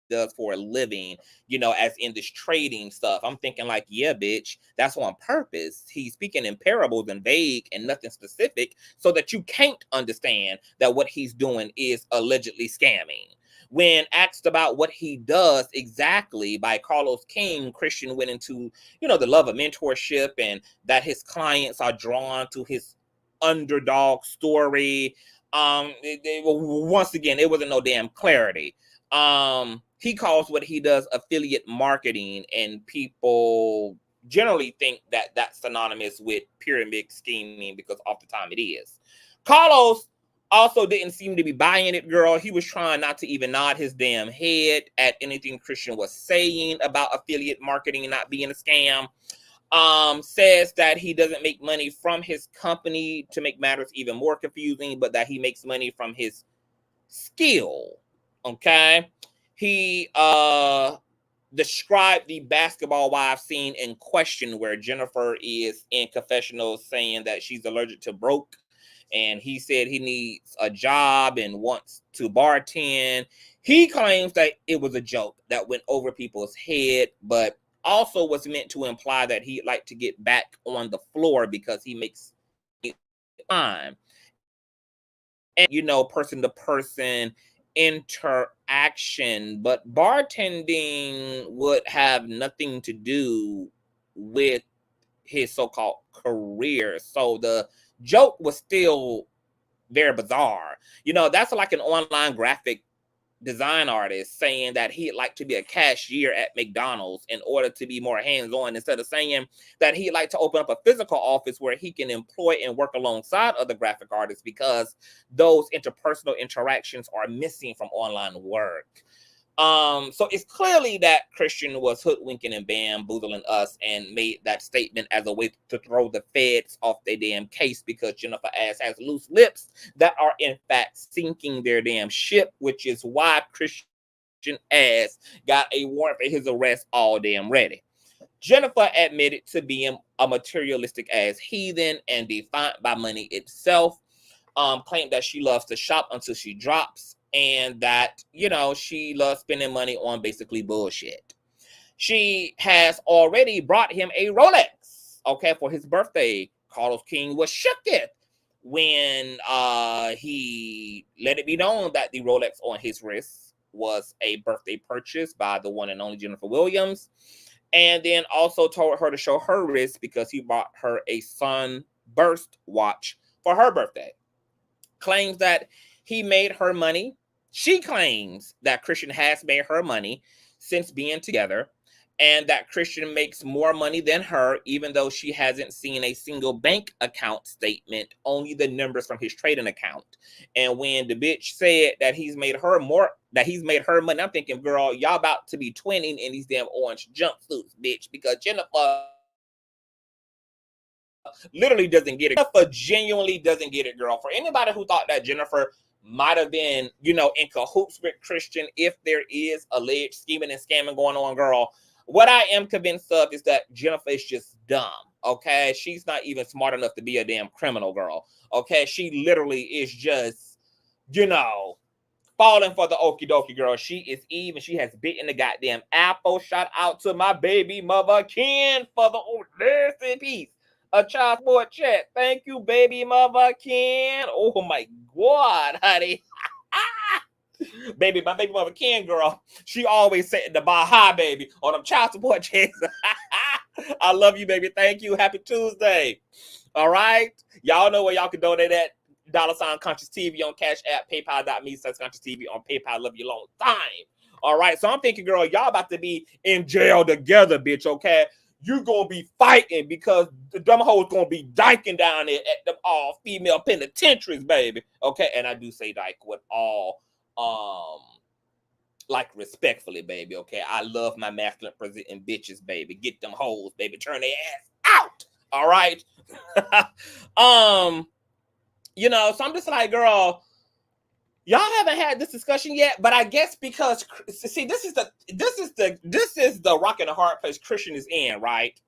does for a living, you know, as in this trading stuff. I'm thinking like, yeah, bitch, that's on purpose. He's speaking in parables and vague and nothing specific so that you can't understand that what he's doing is allegedly scamming. When asked about what he does exactly by Carlos King, Christian went into, you know, the love of mentorship and that his clients are drawn to his underdog story. Once again, it wasn't no damn clarity. He calls what he does affiliate marketing, and people generally think that that's synonymous with pyramid scheming because oftentimes it is. Carlos also didn't seem to be buying it, girl. He was trying not to even nod his damn head at anything Christian was saying about affiliate marketing not being a scam. Says that he doesn't make money from his company, to make matters even more confusing, but that he makes money from his skill. Okay. He described the basketball wife scene in question where Jennifer is in confessional saying that she's allergic to broke, and he said he needs a job and wants to bartend. He claims that it was a joke that went over people's head, but also was meant to imply that he'd like to get back on the floor because he makes time. And, you know, person to person interaction, but bartending would have nothing to do with his so-called career. So the joke was still very bizarre. You know, that's like an online graphic design artist saying that he'd like to be a cashier at McDonald's in order to be more hands-on, instead of saying that he'd like to open up a physical office where he can employ and work alongside other graphic artists, because those interpersonal interactions are missing from online work. So it's clearly that Christian was hoodwinking and bamboozling us and made that statement as a way to throw the feds off their damn case, because Jennifer ass has loose lips that are in fact sinking their damn ship, which is why Christian ass got a warrant for his arrest all damn ready. Jennifer admitted to being a materialistic ass heathen and defined by money itself. Claimed that she loves to shop until she drops, and that, you know, she loves spending money on basically bullshit. She has already brought him a Rolex, okay, for his birthday. Carlos King was shooketh when he let it be known that the Rolex on his wrist was a birthday purchase by the one and only Jennifer Williams, and then also told her to show her wrist because he bought her a sunburst watch for her birthday. Claims that he made her money. She claims that Christian has made her money since being together, and that Christian makes more money than her, even though she hasn't seen a single bank account statement, only the numbers from his trading account. And when the bitch said that he's made her money, I'm thinking, girl, y'all about to be twinning in these damn orange jumpsuits, bitch, because Jennifer literally doesn't get it. Jennifer genuinely doesn't get it, girl. For anybody who thought that Jennifer might have been, you know, in cahoots with Christian, if there is alleged scheming and scamming going on, girl, what I am convinced of is that Jennifer is just dumb, okay? She's not even smart enough to be a damn criminal, girl, okay? She literally is just, you know, falling for the okie dokie, girl. She is even. She has bitten the goddamn apple. Shout out to my baby mother, Ken, for the rest in peace. A child support check. Thank you, baby mother, Ken. Oh my God, honey. My baby mother, Ken, girl. She always setting the bar high, baby, on them child support checks. I love you, baby. Thank you. Happy Tuesday. All right. Y'all know where y'all can donate at. $Consciouztv on Cash App, PayPal.me/Consciouztv on PayPal. Love you a long time. All right. So I'm thinking, girl, y'all about to be in jail together, bitch. Okay. You gonna be fighting because the dumb hoes gonna be dyking down there at them all female penitentiaries, baby. Okay, and I do say dyke with all like respectfully, baby. Okay, I love my masculine presenting bitches, baby. Get them hoes, baby. Turn their ass out. All right. You know, so I'm just like, girl, y'all haven't had this discussion yet, but I guess because, see, this is the rock and the hard place Christian is in, right?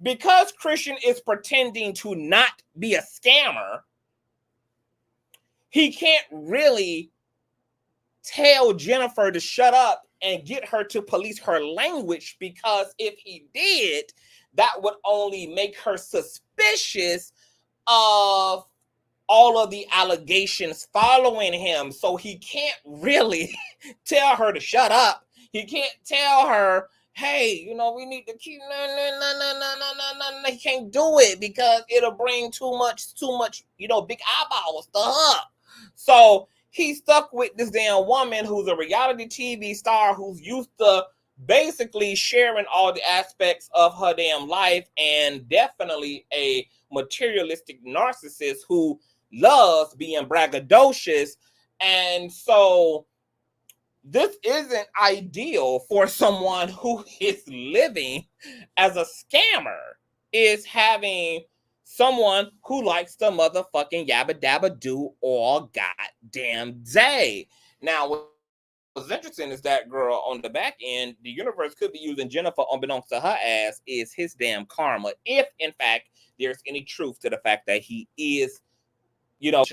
Because Christian is pretending to not be a scammer, he can't really tell Jennifer to shut up and get her to police her language, because if he did, that would only make her suspicious of all of the allegations following him. So he can't really tell her to shut up. He can't tell her, hey, you know, we need to keep, no. He can't do it because it'll bring too much, you know, big eyeballs to her. So he's stuck with this damn woman who's a reality TV star who's used to basically sharing all the aspects of her damn life, and definitely a materialistic narcissist who loves being braggadocious. And so this isn't ideal for someone who is living as a scammer, is having someone who likes the motherfucking yabba dabba do all goddamn day. Now, what's interesting is that, girl, on the back end, the universe could be using Jennifer, unbeknownst to her ass, is his damn karma. If, in fact, there's any truth to the fact that he is, you know,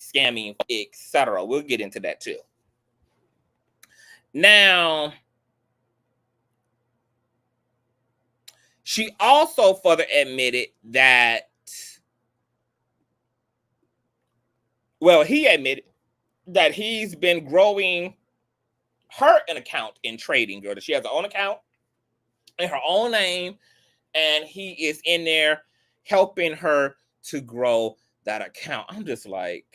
scamming, etc. We'll get into that too. Now, she also further admitted that, well, he admitted that he's been growing her an account in trading, girl. That she has her own account in her own name, and he is in there helping her to grow that account. I'm just like,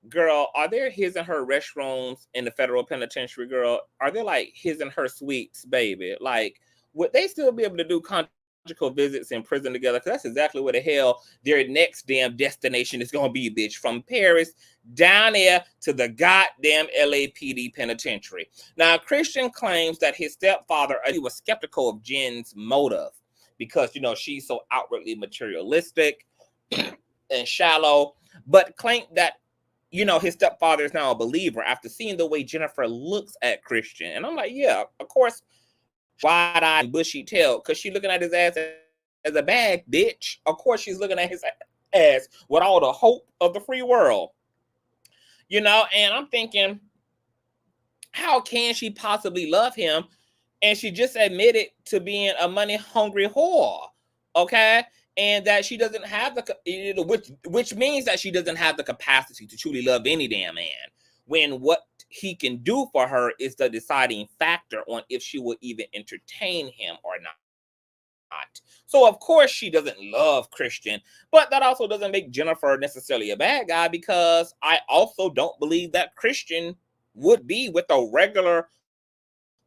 girl, are there his and her restrooms in the federal penitentiary, girl? Are there like his and her suites, baby? Like, would they still be able to do conjugal visits in prison together? Because that's exactly where the hell their next damn destination is going to be, bitch. From Paris down there to the goddamn LAPD penitentiary. Now, Christian claims that his stepfather, he was skeptical of Jen's motive because, you know, she's so outwardly materialistic and shallow, but claimed that, you know, his stepfather is now a believer after seeing the way Jennifer looks at Christian. And I'm like, yeah, of course, wide-eyed and bushy-tailed, because she's looking at his ass as a bag, bitch. Of course she's looking at his ass with all the hope of the free world. You know, and I'm thinking, how can she possibly love him? And she just admitted to being a money-hungry whore, okay? And that she doesn't have the, which means that she doesn't have the capacity to truly love any damn man, when what he can do for her is the deciding factor on if she will even entertain him or not. So of course she doesn't love Christian, but that also doesn't make Jennifer necessarily a bad guy, because I also don't believe that Christian would be with a regular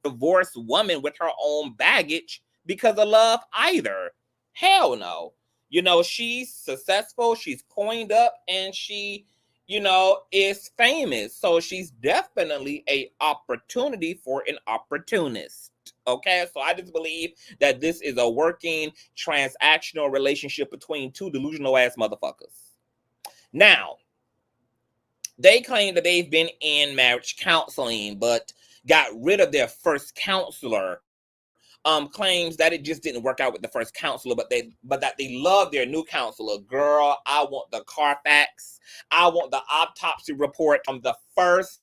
divorced woman with her own baggage because of love either. Hell no. You know, she's successful, she's coined up, and she, you know, is famous. So she's definitely a opportunity for an opportunist. Okay, so I just believe that this is a working transactional relationship between two delusional ass motherfuckers. Now, they claim that they've been in marriage counseling, but got rid of their first counselor. Claims that it just didn't work out with the first counselor, but that they love their new counselor. Girl, I want the Carfax. I want the autopsy report from the first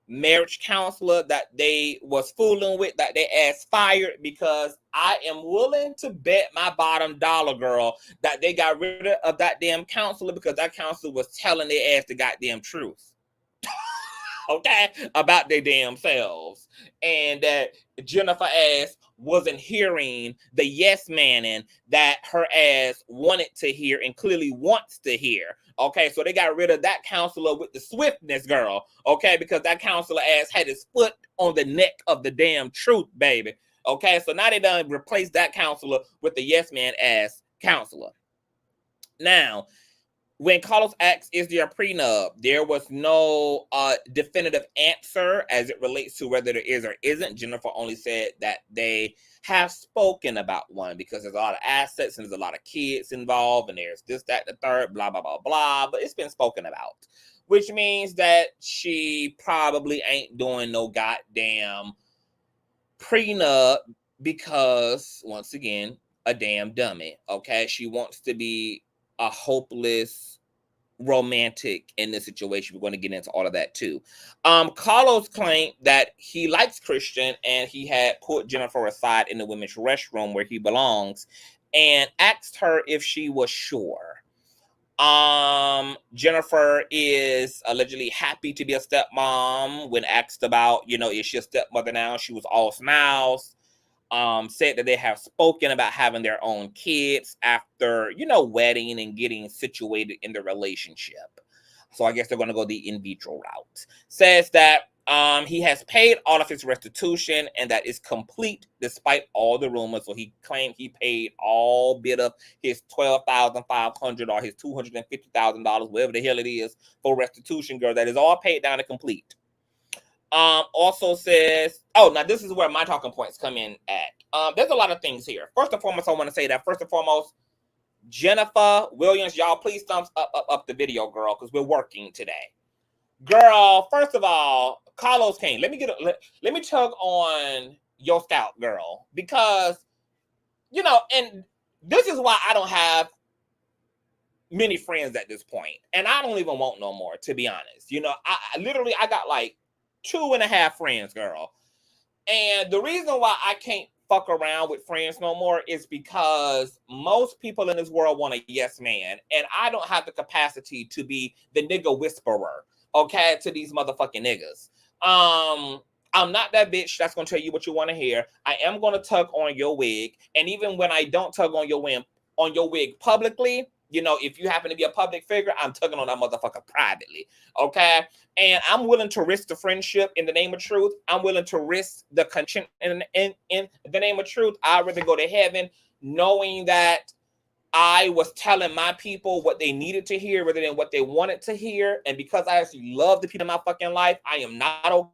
marriage counselor that they was fooling with, that they ass fired, because I am willing to bet my bottom dollar, girl, that they got rid of that damn counselor because that counselor was telling their ass the goddamn truth. Okay, about their damn selves, and that Jennifer ass wasn't hearing the yes manning that her ass wanted to hear and clearly wants to hear. Okay, so they got rid of that counselor with the swiftness, girl. Okay, because that counselor ass had his foot on the neck of the damn truth, baby. Okay, so now they done replaced that counselor with the yes man ass counselor. Now, when Carlos asked, is there a prenup, there was no definitive answer as it relates to whether there is or isn't. Jennifer only said that they have spoken about one because there's a lot of assets and there's a lot of kids involved and there's this, that, the third, blah, blah, blah, blah. But it's been spoken about, which means that she probably ain't doing no goddamn prenup because, once again, a damn dummy, okay? She wants to be a hopeless romantic in this situation. We're going to get into all of that too. Carlos claimed that he likes Christian and he had put Jennifer aside in the women's restroom where he belongs and asked her if she was sure. Jennifer is allegedly happy to be a stepmom. When asked about, you know, is she a stepmother now, she was all smiles. Said that they have spoken about having their own kids after, you know, wedding and getting situated in the relationship. So I guess they're going to go the in vitro route. Says that he has paid all of his restitution and that is complete despite all the rumors. So he claimed he paid all bit of his $12,500 or his $250,000, whatever the hell it is, for restitution, girl. That is all paid down and complete. Also says, oh, now this is where my talking points come in at. There's a lot of things here. First and foremost, I want to say that first and foremost, Jennifer Williams, y'all please thumbs up the video, girl, because we're working today. Girl, first of all, Carlos Kane, let me tug on your scalp, girl, because, you know, and this is why I don't have many friends at this point, and I don't even want no more, to be honest. You know, I literally got like 2.5 friends, girl, and the reason why I can't fuck around with friends no more is because most people in this world want a yes man, and I don't have the capacity to be the nigga whisperer, okay, to these motherfucking niggas. I'm not that bitch that's gonna tell you what you want to hear. I am gonna tug on your wig, and even when I don't tug on your wig publicly, you know, if you happen to be a public figure, I'm tugging on that motherfucker privately, okay? And I'm willing to risk the friendship in the name of truth. I'm willing to risk the conscience in the name of truth. I'd rather go to heaven knowing that I was telling my people what they needed to hear rather than what they wanted to hear. And because I actually love the people in my fucking life, I am not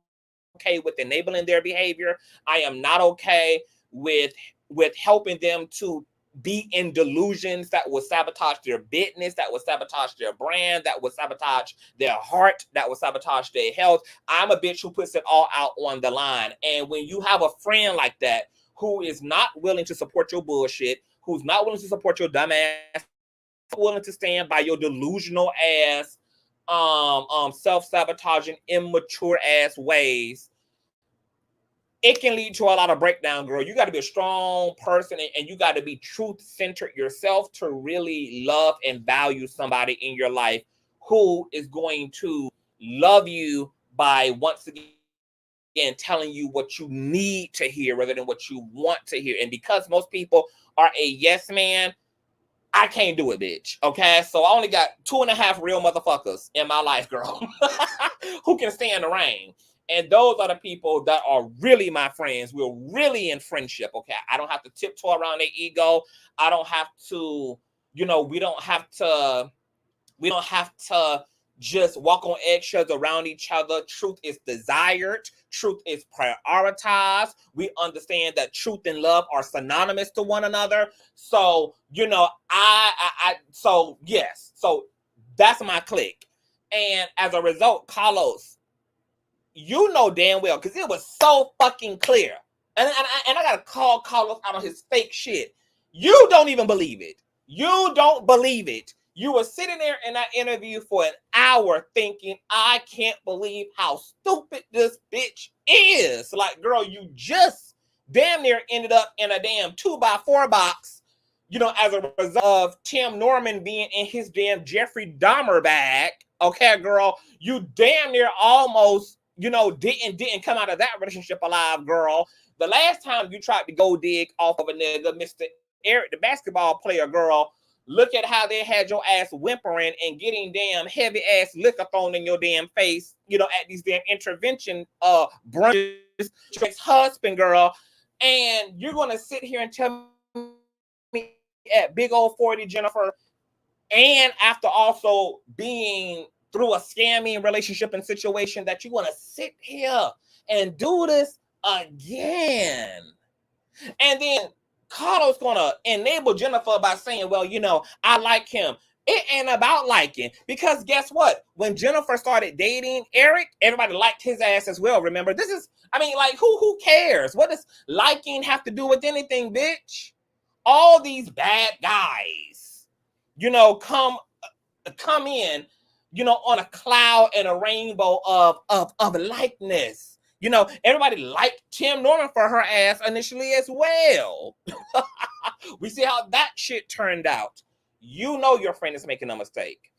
okay with enabling their behavior. I am not okay with helping them to be in delusions that will sabotage their business, that will sabotage their brand, that will sabotage their heart, that will sabotage their health. I'm a bitch who puts it all out on the line. And when you have a friend like that who is not willing to support your bullshit, who's not willing to support your dumb ass, willing to stand by your delusional ass, self-sabotaging, immature ass ways, it can lead to a lot of breakdown, girl. You got to be a strong person, and you got to be truth-centered yourself to really love and value somebody in your life who is going to love you by, once again, telling you what you need to hear rather than what you want to hear. And because most people are a yes man, I can't do it, bitch. Okay, so I only got 2.5 real motherfuckers in my life, girl, who can stand the rain. And those are the people that are really my friends. We're really in friendship, okay? I don't have to tiptoe around their ego. I don't have to, you know, we don't have to just walk on eggshells around each other. Truth is desired. Truth is prioritized. We understand that truth and love are synonymous to one another. So, you know, so yes. So that's my clique. And as a result, Carlos, you know damn well, because it was so fucking clear. And I got to call Carlos out on his fake shit. You don't even believe it. You don't believe it. You were sitting there in that interview for an hour thinking, I can't believe how stupid this bitch is. Like, girl, you just damn near ended up in a damn 2x4 box, you know, as a result of Tim Norman being in his damn Jeffrey Dahmer bag. Okay, girl, you damn near almost, you know, didn't come out of that relationship alive, girl. The last time you tried to go dig off of a nigga, Mr. Eric, the basketball player, girl, look at how they had your ass whimpering and getting damn heavy ass liquor thrown in your damn face, you know, at these damn intervention brunches, ex-husband, girl. And you're gonna sit here and tell me at big old 40, Jennifer, and after also being through a scamming relationship and situation, that you want to sit here and do this again. And then Carlos gonna enable Jennifer by saying, well, you know, I like him. It ain't about liking, because guess what? When Jennifer started dating Eric, everybody liked his ass as well. Remember, this is, I mean, like, who cares? What does liking have to do with anything, bitch? All these bad guys, you know, come in, you know, on a cloud and a rainbow of likeness. You know, everybody liked Tim Norman for her ass initially as well. We see how that shit turned out. You know your friend is making a mistake.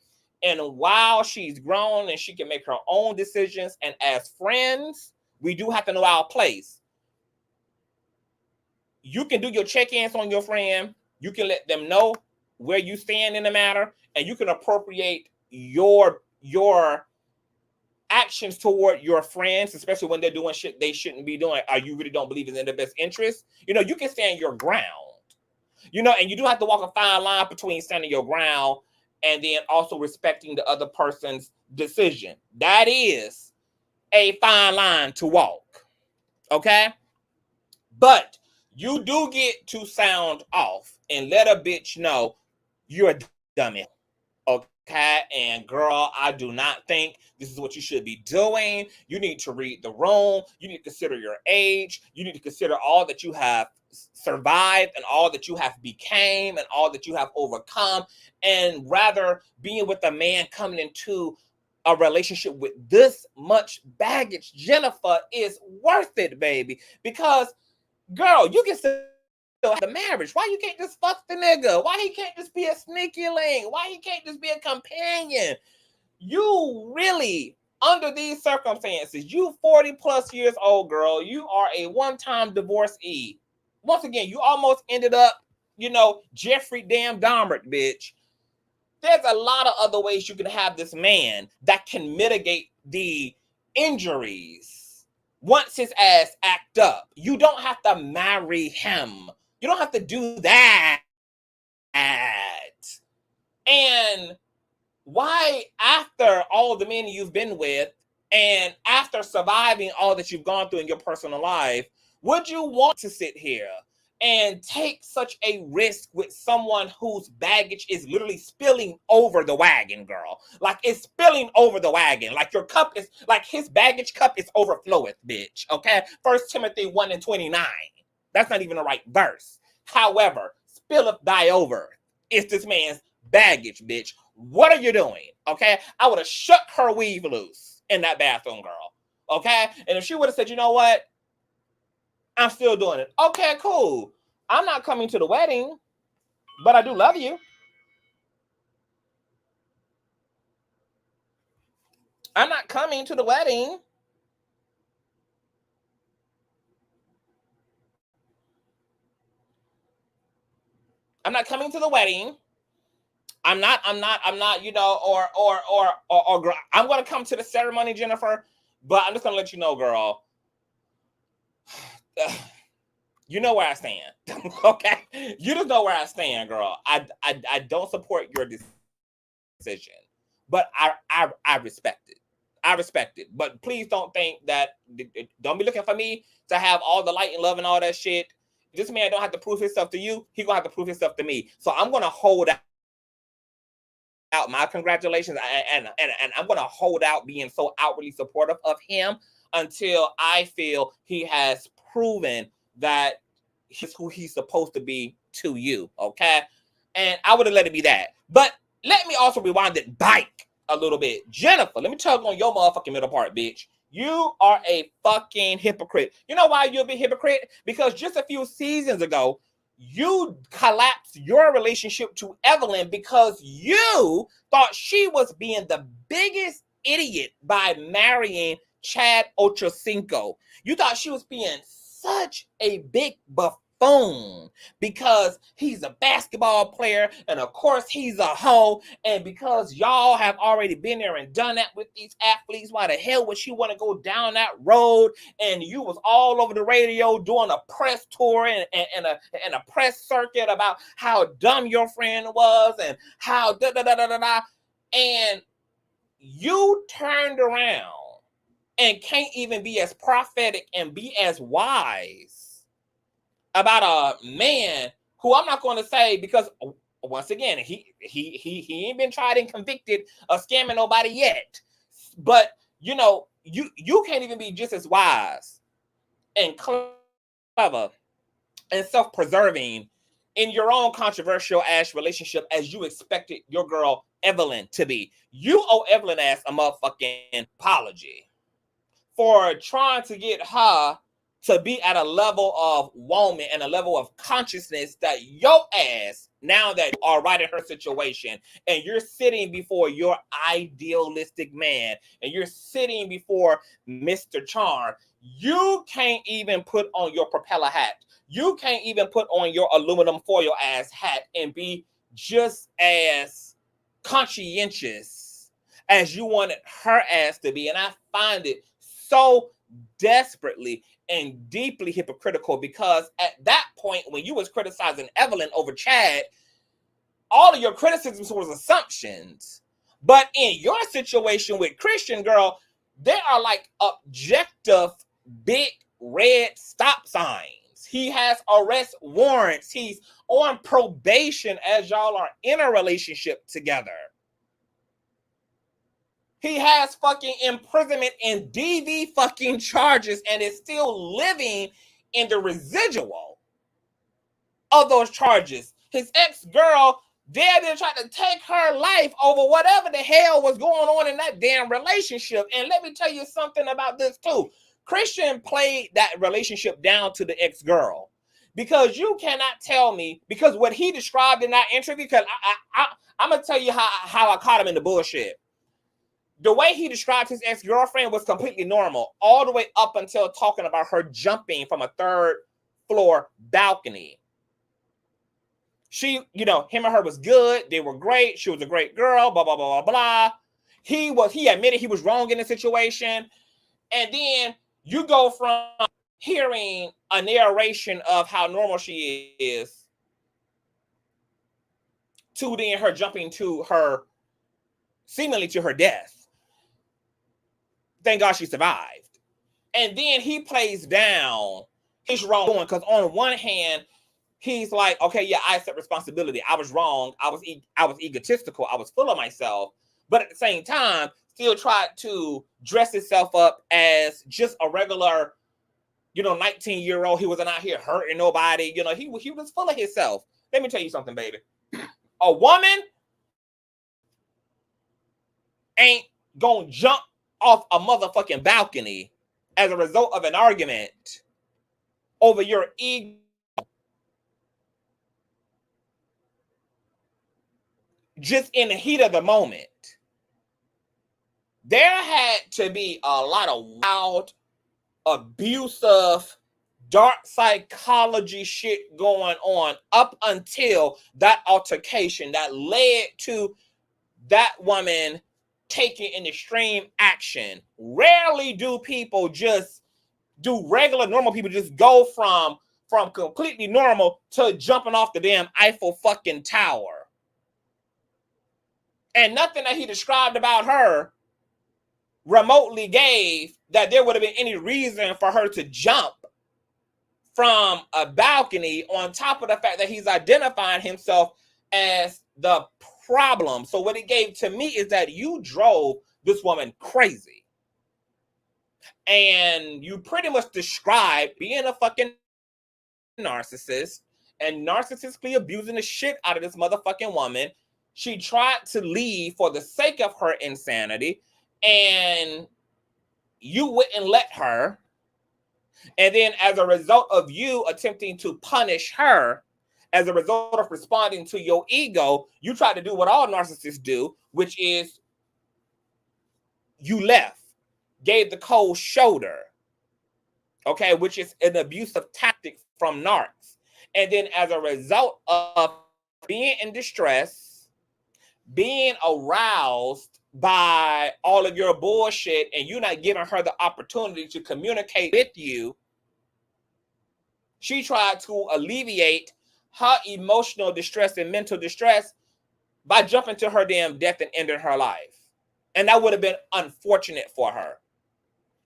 And while she's grown and she can make her own decisions, and as friends, we do have to know our place. You can do your check-ins on your friend. You can let them know where you stand in the matter, and you can appropriate your actions toward your friends, especially when they're doing shit they shouldn't be doing. Or you really don't believe it's in their best interest. You know, you can stand your ground. You know, and you do have to walk a fine line between standing your ground and then also respecting the other person's decision. That is a fine line to walk. Okay? But you do get to sound off and let a bitch know you're a dummy. Okay, and girl, I do not think this is what you should be doing. You need to read the room. You need to consider your age. You need to consider all that you have survived and all that you have became and all that you have overcome. And rather being with a man coming into a relationship with this much baggage, Jennifer, is worth it, baby. Because, girl, you can still the marriage. Why you can't just fuck the nigga? Why he can't just be a sneaky link? Why he can't just be a companion? You really, under these circumstances, you 40 plus years old, girl, you are a one-time divorcee. Once again, you almost ended up, Jeffrey damn Dahmer, bitch. There's a lot of other ways you can have this man that can mitigate the injuries once his ass act up. You don't have to marry him. You don't have to do that. And why, after all the men you've been with and after surviving all that you've gone through in your personal life, would you want to sit here and take such a risk with someone whose baggage is literally spilling over the wagon, girl? Like, it's spilling over the wagon. Like, your cup is, like, his baggage cup is overfloweth, bitch. Okay? 1 Timothy 1:29. That's not even the right verse. However, spilleth thy over is this man's baggage, bitch. What are you doing? Okay? I would have shook her weave loose in that bathroom, girl. Okay? And if she would have said, you know what? I'm still doing it. Okay, cool. I'm not coming to the wedding, but I do love you. I'm not coming to the wedding. I'm not coming to the wedding. I'm not, or I'm going to come to the ceremony, Jennifer, but I'm just going to let you know, girl, you know where I stand. Okay? You just know where I stand, girl. I don't support your decision, but I respect it. I respect it. But please don't think that, don't be looking for me to have all the light and love and all that shit. This man don't have to prove himself to you. He's going to have to prove himself to me. So I'm going to hold out my congratulations, and I'm going to hold out being so outwardly supportive of him until I feel he has proven that he's who he's supposed to be to you, okay? And I would have let it be that. But let me also rewind it back a little bit. Jennifer, let me tug on your motherfucking middle part, bitch. You are a fucking hypocrite. You know why you're a big hypocrite? Because just a few seasons ago, you collapsed your relationship to Evelyn because you thought she was being the biggest idiot by marrying Chad Ochocinco. You thought she was being such a big buffoon because he's a basketball player and of course he's a hoe, and because y'all have already been there and done that with these athletes, why the hell would she want to go down that road? And you was all over the radio doing a press tour and a press circuit about how dumb your friend was and how and you turned around and can't even be as prophetic and be as wise about a man who I'm not going to say, because once again, he ain't been tried and convicted of scamming nobody yet. But you can't even be just as wise and clever and self-preserving in your own controversial ass relationship as you expected your girl Evelyn to be. You owe Evelyn ass a motherfucking apology for trying to get her to be at a level of woman and a level of consciousness that your ass, now that you are right in her situation and you're sitting before your idealistic man and you're sitting before Mr. Charm, you can't even put on your propeller hat. You can't even put on your aluminum foil ass hat and be just as conscientious as you wanted her ass to be. And I find it so desperately and deeply hypocritical, because at that point when you was criticizing Evelyn over Chad, all of your criticisms was assumptions. But in your situation with Christian, girl, They are like objective big red stop signs. He has arrest warrants. He's on probation as y'all are in a relationship together. He has fucking imprisonment and DV fucking charges and is still living in the residual of those charges. His ex-girl dared to try to take her life over whatever the hell was going on in that damn relationship. And let me tell you something about this too. Christian played that relationship down to the ex-girl. Because you cannot tell me, because what he described in that interview, because I'm going to tell you how I caught him in the bullshit. The way he described his ex-girlfriend was completely normal, all the way up until talking about her jumping from a third floor balcony. She, you know, him and her was good. They were great. She was a great girl, blah, blah, blah, blah, blah. He admitted he was wrong in the situation. And then you go from hearing a narration of how normal she is to then her jumping to her, seemingly to her death. Thank God she survived. And then he plays down his wrongdoing, because on one hand, he's like, okay, yeah, I accept responsibility. I was wrong. I was egotistical. I was full of myself. But at the same time, still tried to dress himself up as just a regular, 19-year-old. He wasn't out here hurting nobody. He was full of himself. Let me tell you something, baby. A woman ain't gonna jump off a motherfucking balcony as a result of an argument over your ego. Just in the heat of the moment. There had to be a lot of wild, abusive, dark psychology shit going on up until that altercation that led to that woman taking an extreme action. Rarely do people just do regular, normal people just go from completely normal to jumping off the damn Eiffel fucking tower. And nothing that he described about her remotely gave that there would have been any reason for her to jump from a balcony, on top of the fact that he's identifying himself as the problem. So what it gave to me is that you drove this woman crazy. And you pretty much described being a fucking narcissist and narcissistically abusing the shit out of this motherfucking woman. She tried to leave for the sake of her insanity, and you wouldn't let her. And then as a result of you attempting to punish her, as a result of responding to your ego, you tried to do what all narcissists do, which is you left, gave the cold shoulder, okay, which is an abusive tactic from narcs. And then as a result of being in distress, being aroused by all of your bullshit, and you not giving her the opportunity to communicate with you, she tried to alleviate her emotional distress and mental distress by jumping to her damn death and ending her life. And that would have been unfortunate for her,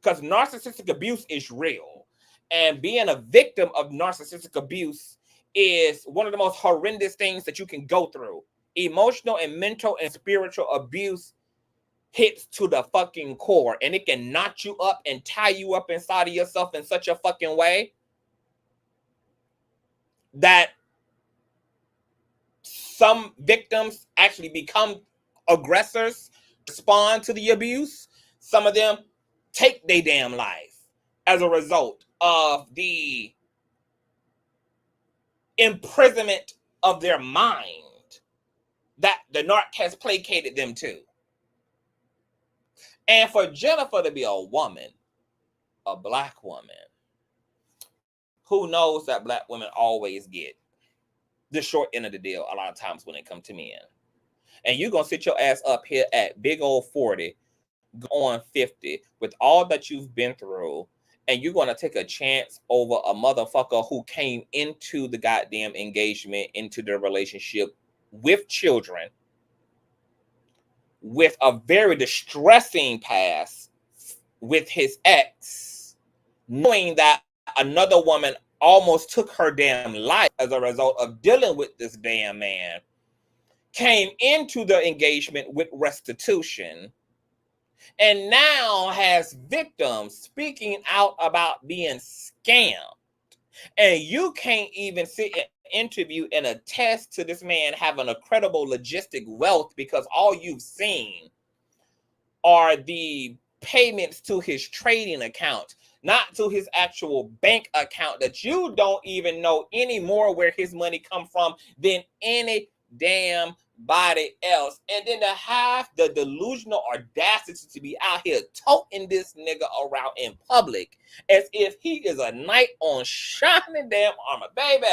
because narcissistic abuse is real. And being a victim of narcissistic abuse is one of the most horrendous things that you can go through. Emotional and mental and spiritual abuse hits to the fucking core, and it can knock you up and tie you up inside of yourself in such a fucking way that some victims actually become aggressors, respond to the abuse. Some of them take their damn life as a result of the imprisonment of their mind that the narc has placated them to. And for Jennifer to be a woman, a black woman, who knows that black women always get the short end of the deal a lot of times when it comes to men. And you're going to sit your ass up here at big old 40, going 50, with all that you've been through, and you're going to take a chance over a motherfucker who came into the goddamn engagement, into the relationship with children, with a very distressing past, with his ex, knowing that another woman almost took her damn life as a result of dealing with this damn man, came into the engagement with restitution, and now has victims speaking out about being scammed. And you can't even sit and interview and attest to this man having a credible logistic wealth, because all you've seen are the payments to his trading account, not to his actual bank account, that you don't even know anymore where his money come from than any damn body else. And then to have the delusional audacity to be out here toting this nigga around in public as if he is a knight on shining damn armor. Baby,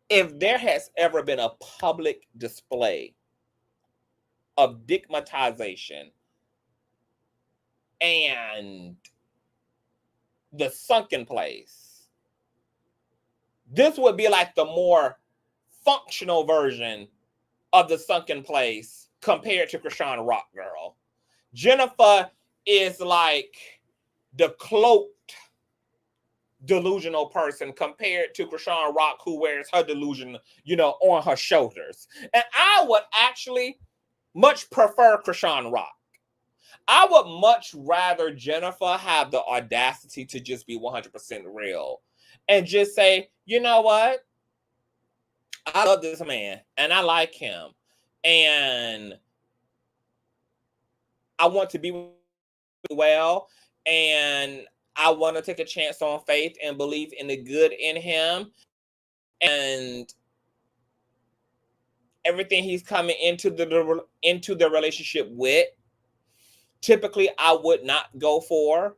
if there has ever been a public display of stigmatization and the sunken place, this would be like the more functional version of the sunken place compared to Krishan Rock Girl. Jennifer is like the cloaked delusional person compared to Krishan Rock, who wears her delusion, on her shoulders. And I would actually much prefer Krishan Rock. I would much rather Jennifer have the audacity to just be 100% real and just say, you know what? I love this man and I like him, and I want to be well, and I want to take a chance on faith and believe in the good in him, and everything he's coming into the relationship with, typically I would not go for.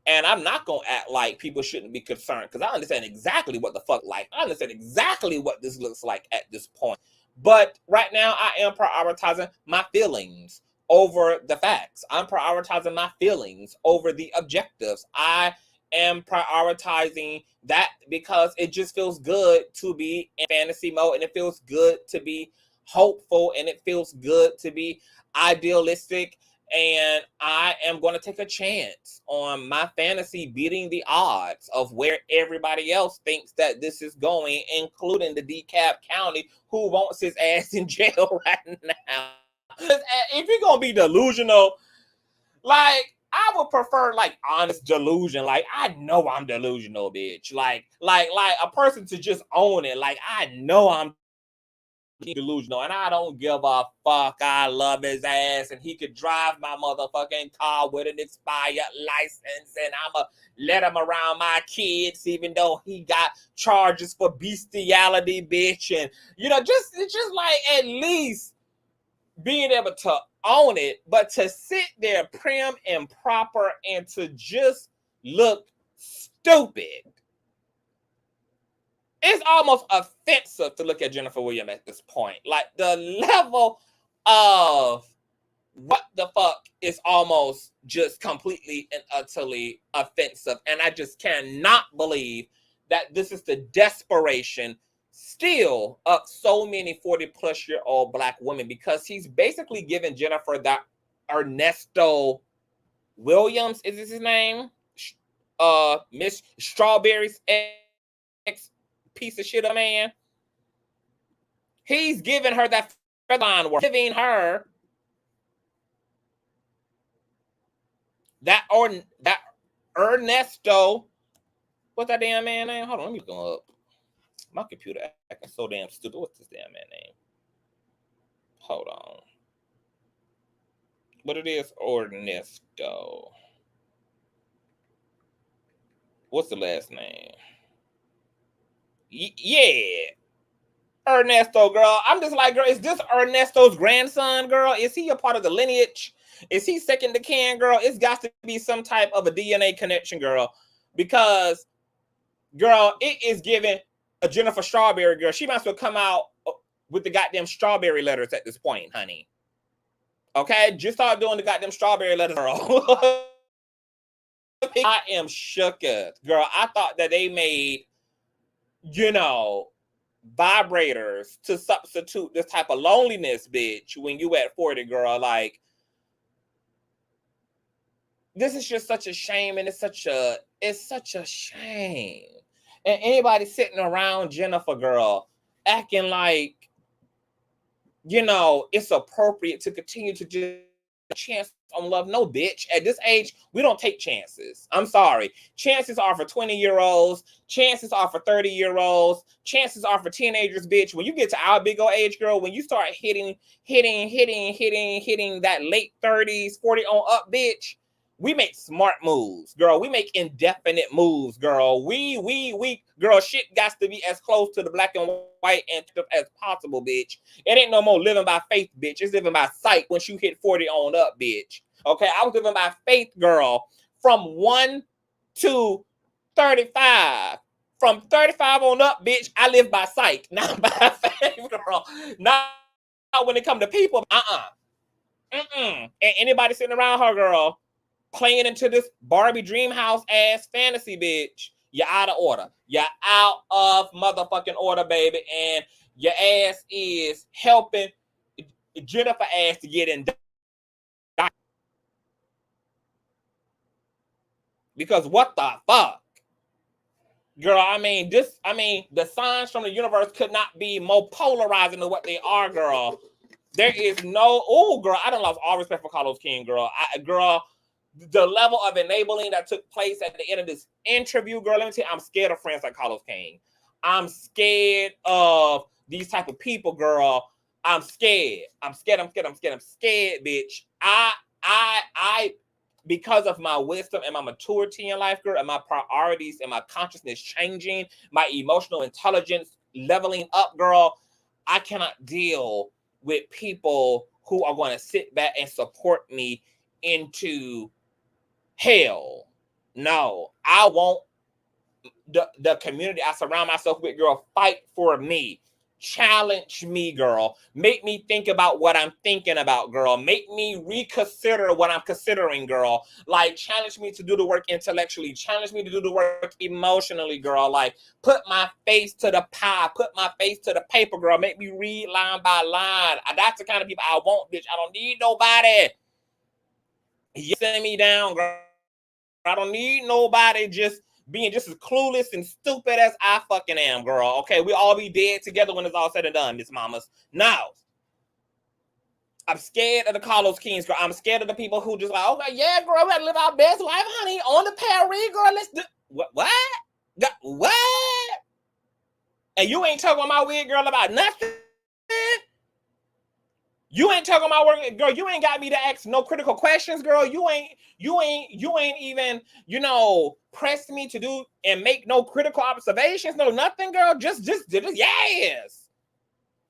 And I'm not going to act like people shouldn't be concerned, because I understand exactly what the fuck like. I understand exactly what this looks like at this point. But right now, I am prioritizing my feelings over the facts. I'm prioritizing my feelings over the objectives. I am prioritizing that because it just feels good to be in fantasy mode, and it feels good to be hopeful, and it feels good to be idealistic. And I am going to take a chance on my fantasy beating the odds of where everybody else thinks that this is going, including the DeKalb County, who wants his ass in jail right now. If you're going to be delusional, like, I would prefer like honest delusion. Like, I know I'm delusional, bitch. Like a person to just own it. Like, I know I'm delusional and I don't give a fuck. I love his ass and he could drive my motherfucking car with an expired license, and I'ma let him around my kids even though he got charges for bestiality, bitch. And it's just like at least being able to own it, but to sit there prim and proper and to just look stupid. It's almost offensive to look at Jennifer Williams at this point. Like, the level of what the fuck is almost just completely and utterly offensive. And I just cannot believe that this is the desperation still of so many 40-plus-year-old Black women, because he's basically given Jennifer that Ernesto Williams, is this his name? Miss Strawberry's ex piece of shit of man. He's giving her that line work, giving her that Ernesto. What's that damn man name? Hold on, let me go up. My computer acting so damn stupid. What's this damn man name? Hold on. What it is, Ernesto. What's the last name? Yeah. Ernesto, girl. I'm just like, girl, is this Ernesto's grandson, girl? Is he a part of the lineage? Is he second to kin, girl? It's got to be some type of a DNA connection, girl. Because, girl, it is giving a Jennifer Strawberry, girl. She might as well come out with the goddamn strawberry letters at this point, honey. Okay? Just start doing the goddamn strawberry letters, girl. I am shooketh, girl. I thought that they made, vibrators to substitute this type of loneliness, bitch, when you at 40, girl. Like, this is just such a shame, and it's such a shame. And anybody sitting around Jennifer, girl, acting like, you know, it's appropriate to continue to just chance on love. No, bitch. At this age, we don't take chances. I'm sorry. Chances are for 20-year-olds. Chances are for 30-year-olds. Chances are for teenagers, bitch. When you get to our big old age, girl, when you start hitting that late 30s, 40 on up, bitch, we make smart moves, girl. We make indefinite moves, girl. Girl, shit got to be as close to the black and white and as possible, bitch. It ain't no more living by faith, bitch. It's living by sight once you hit 40 on up, bitch. Okay, I was living by faith, girl, from 1 to 35. From 35 on up, bitch, I live by sight, not by faith, girl. Not when it come to people, And anybody sitting around her, girl, playing into this Barbie dream house ass fantasy, bitch, you're out of order. You're out of motherfucking order, baby. And your ass is helping Jennifer ass to get in. Because what the fuck? Girl, I mean, the signs from the universe could not be more polarizing than what they are, girl. There is no, oh, girl, I done lost all respect for Carlos King, girl. Girl, the level of enabling that took place at the end of this interview, girl, let me tell you, I'm scared of friends like Carlos King. I'm scared of these type of people, girl. I'm scared, bitch. I, because of my wisdom and my maturity in life, girl, and my priorities and my consciousness changing, my emotional intelligence leveling up, girl, I cannot deal with people who are going to sit back and support me into hell. No, I want the community I surround myself with, girl, fight for me. Challenge me, girl. Make me think about what I'm thinking about, girl. Make me reconsider what I'm considering, girl. Like, challenge me to do the work intellectually. Challenge me to do the work emotionally, girl. Like, put my face to the pie. Put my face to the paper, girl. Make me read line by line. That's the kind of people I want, bitch. I don't need nobody. You send me down, girl. I don't need nobody just being just as clueless and stupid as I fucking am, girl. Okay, we all be dead together when it's all said and done, Miss Mamas. Now, I'm scared of the Carlos Kings, girl. I'm scared of the people who just like, okay, yeah, girl, we gotta live our best life, honey. On the Paris, girl, let's do what? What? And you ain't talking my weird girl about nothing. You ain't talking about work, girl. You ain't got me to ask no critical questions, girl. You ain't even, press me to do and make no critical observations, no nothing, girl. Just yes.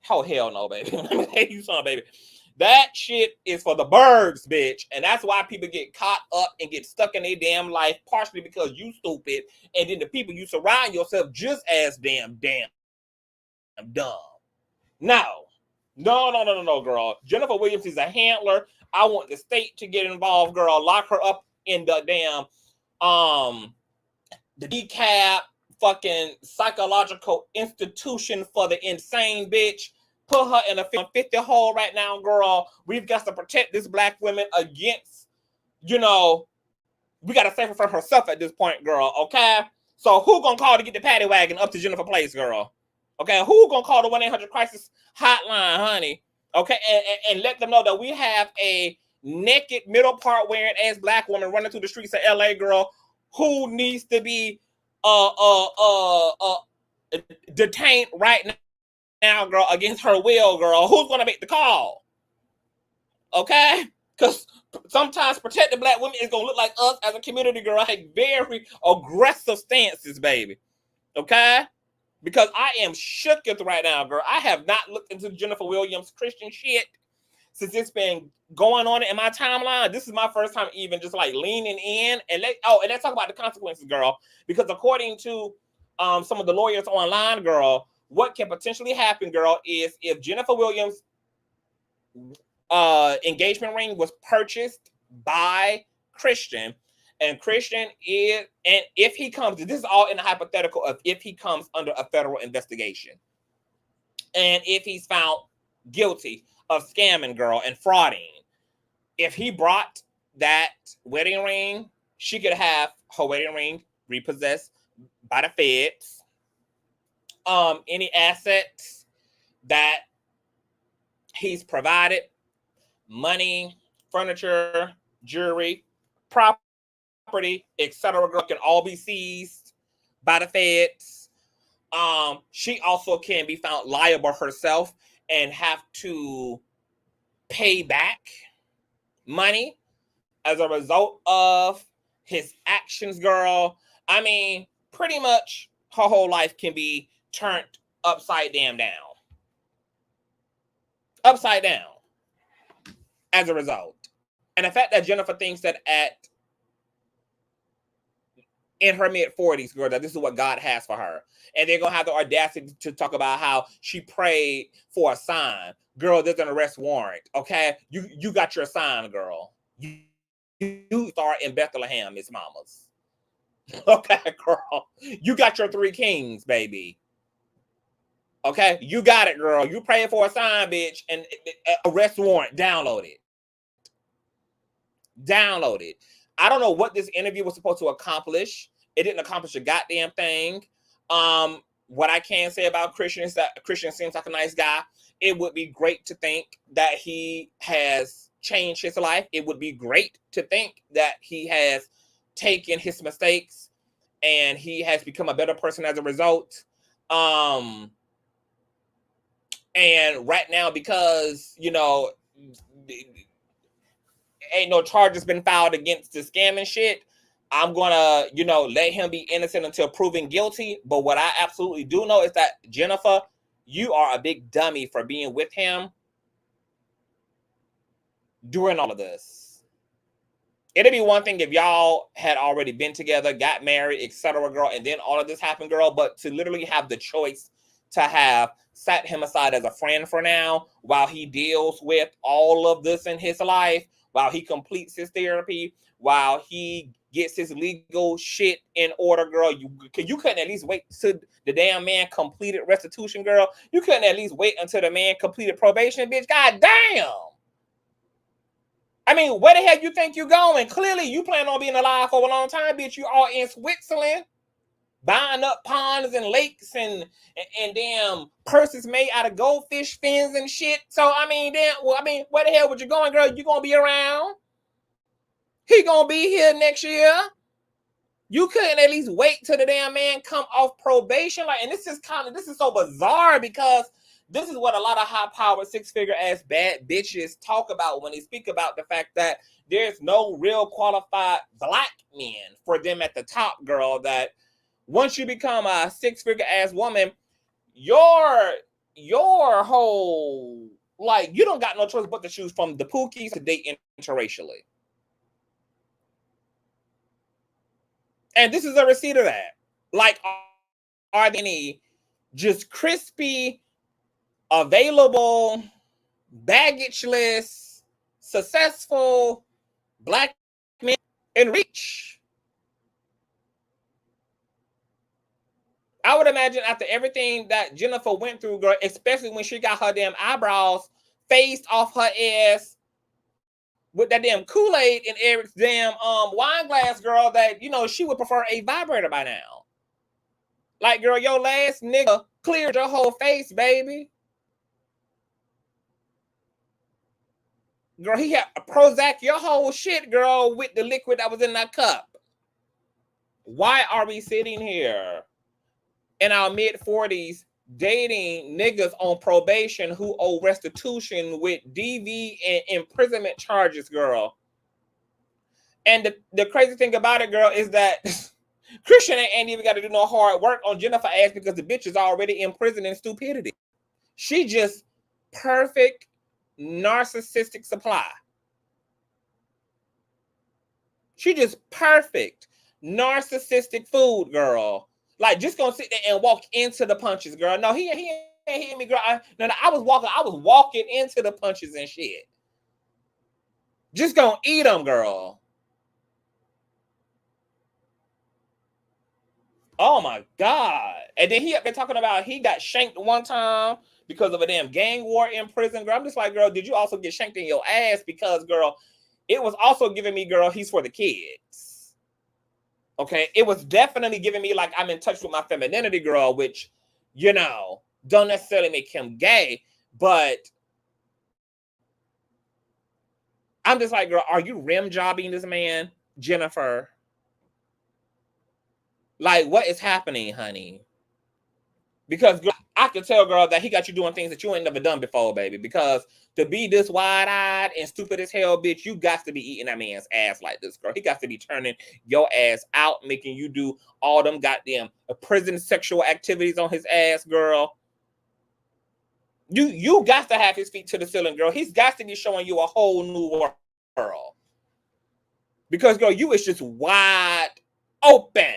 Oh, hell no, baby. Let me tell you something, baby. That shit is for the birds, bitch. And that's why people get caught up and get stuck in their damn life, partially because you stupid, and then the people you surround yourself just as damn dumb. No, girl. Jennifer Williams is a handler. I want the state to get involved, girl. Lock her up in the damn, the decap fucking psychological institution for the insane, bitch. Put her in a 50 hole right now, girl. We've got to protect this black woman against, we got to save her from herself at this point, girl, okay? So who gonna call to get the paddy wagon up to Jennifer Place, girl? Okay, who gonna call the 1-800-CRISIS hotline, honey? Okay, and let them know that we have a naked, middle part wearing ass black woman running through the streets of LA, girl, who needs to be detained right now, girl, against her will, girl. Who's gonna make the call? Okay, because sometimes protecting black women is gonna look like us as a community, girl. Like very aggressive stances, baby. Okay. Because I am shooketh right now, girl. I have not looked into Jennifer Williams Christian shit since it's been going on in my timeline. This is my first time even just like leaning in. And let's talk about the consequences, girl. Because according to some of the lawyers online, girl, what can potentially happen, girl, is if Jennifer Williams' engagement ring was purchased by Christian, and Christian is, and if he comes, this is all in the hypothetical of if he comes under a federal investigation. And if he's found guilty of scamming girl and frauding, if he brought that wedding ring, she could have her wedding ring repossessed by the feds. Any assets that he's provided, money, furniture, jewelry, property, etc., can all be seized by the feds. She also can be found liable herself and have to pay back money as a result of his actions, girl. I mean, pretty much her whole life can be turned upside down. Upside down as a result. And the fact that Jennifer thinks that in her mid-40s, girl, that this is what God has for her. And they're going to have the audacity to talk about how she prayed for a sign. Girl, there's an arrest warrant, okay? You got your sign, girl. You are in Bethlehem, Miss Mamas. Okay, girl. You got your 3 kings, baby. Okay? You got it, girl. You prayed for a sign, bitch, and arrest warrant. Download it. Download it. I don't know what this interview was supposed to accomplish. It didn't accomplish a goddamn thing. What I can say about Christian is that Christian seems like a nice guy. It would be great to think that he has changed his life. It would be great to think that he has taken his mistakes and he has become a better person as a result. And right now, because, you know, ain't no charges been filed against the scamming shit, I'm gonna, you know, let him be innocent until proven guilty. But what I absolutely do know is that, Jennifer, you are a big dummy for being with him during all of this. It'd be one thing if y'all had already been together, got married, etc., girl, and then all of this happened, girl. But to literally have the choice to have set him aside as a friend for now while he deals with all of this in his life, while he completes his therapy, while he gets his legal shit in order, girl. You couldn't at least wait till the damn man completed restitution, girl. You couldn't at least wait until the man completed probation, bitch. God damn. I mean, where the hell you think you going? Clearly, you plan on being alive for a long time, bitch. You are in Switzerland, buying up ponds and lakes and damn purses made out of goldfish fins and shit. So, I mean, where the hell would you going, girl? You gonna be around? He gonna be here next year. You couldn't at least wait till the damn man come off probation. Like, and this is so bizarre because this is what a lot of high-powered, six-figure ass bad bitches talk about when they speak about the fact that there's no real qualified black men for them at the top, girl. That once you become a six-figure ass woman, your whole, like, you don't got no choice but to choose from the pookies to date interracially. And this is a receipt of that. Like, are there any just crispy, available, baggageless, successful black men in reach? I would imagine after everything that Jennifer went through, girl, especially when she got her damn eyebrows phased off her ass with that damn Kool-Aid in Eric's damn wine glass, girl, that, you know, she would prefer a vibrator by now. Like, girl, your last nigga cleared your whole face, baby. Girl, he had Prozac your whole shit, girl, with the liquid that was in that cup. Why are we sitting here in our mid-40s dating niggas on probation who owe restitution with DV and imprisonment charges, girl? And the crazy thing about it, girl, is that Christian ain't even got to do no hard work on Jennifer ass because the bitch is already in prison in stupidity. She just perfect narcissistic supply. She just perfect narcissistic food, girl. Like, just gonna sit there and walk into the punches, girl. No, he ain't hit me, girl. I was walking into the punches and shit. Just gonna eat them, girl. Oh my God. And then he up there talking about he got shanked one time because of a damn gang war in prison, girl. I'm just like, girl, did you also get shanked in your ass? Because, girl, it was also giving me, girl, he's for the kids. Okay, it was definitely giving me like I'm in touch with my femininity, girl, which, you know, don't necessarily make him gay, but I'm just like, girl, are you rim jobbing this man, Jennifer? Like, what is happening, honey? Because, girl, I can tell, girl, that he got you doing things that you ain't never done before, baby. Because to be this wide-eyed and stupid as hell, bitch, you got to be eating that man's ass like this, girl. He got to be turning your ass out, making you do all them goddamn prison sexual activities on his ass, girl. You got to have his feet to the ceiling, girl. He's got to be showing you a whole new world. Because, girl, you is just wide open.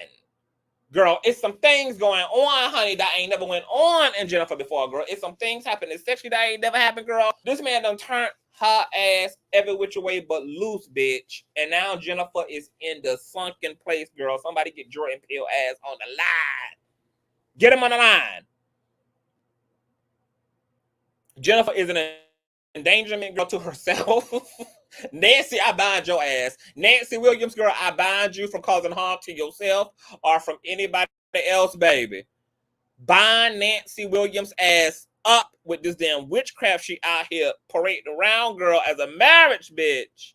Girl, it's some things going on, honey, that ain't never went on in Jennifer before, girl. It's some things happening sexually that ain't never happened, girl. This man done turned her ass every which way but loose, bitch. And now Jennifer is in the sunken place, girl. Somebody get Jordan Peele ass on the line. Get him on the line. Jennifer is an endangerment, girl, to herself. Nancy, I bind your ass. Nancy Williams, girl, I bind you from causing harm to yourself or from anybody else, baby. Bind Nancy Williams' ass up with this damn witchcraft she out here parading around, girl, as a marriage bitch.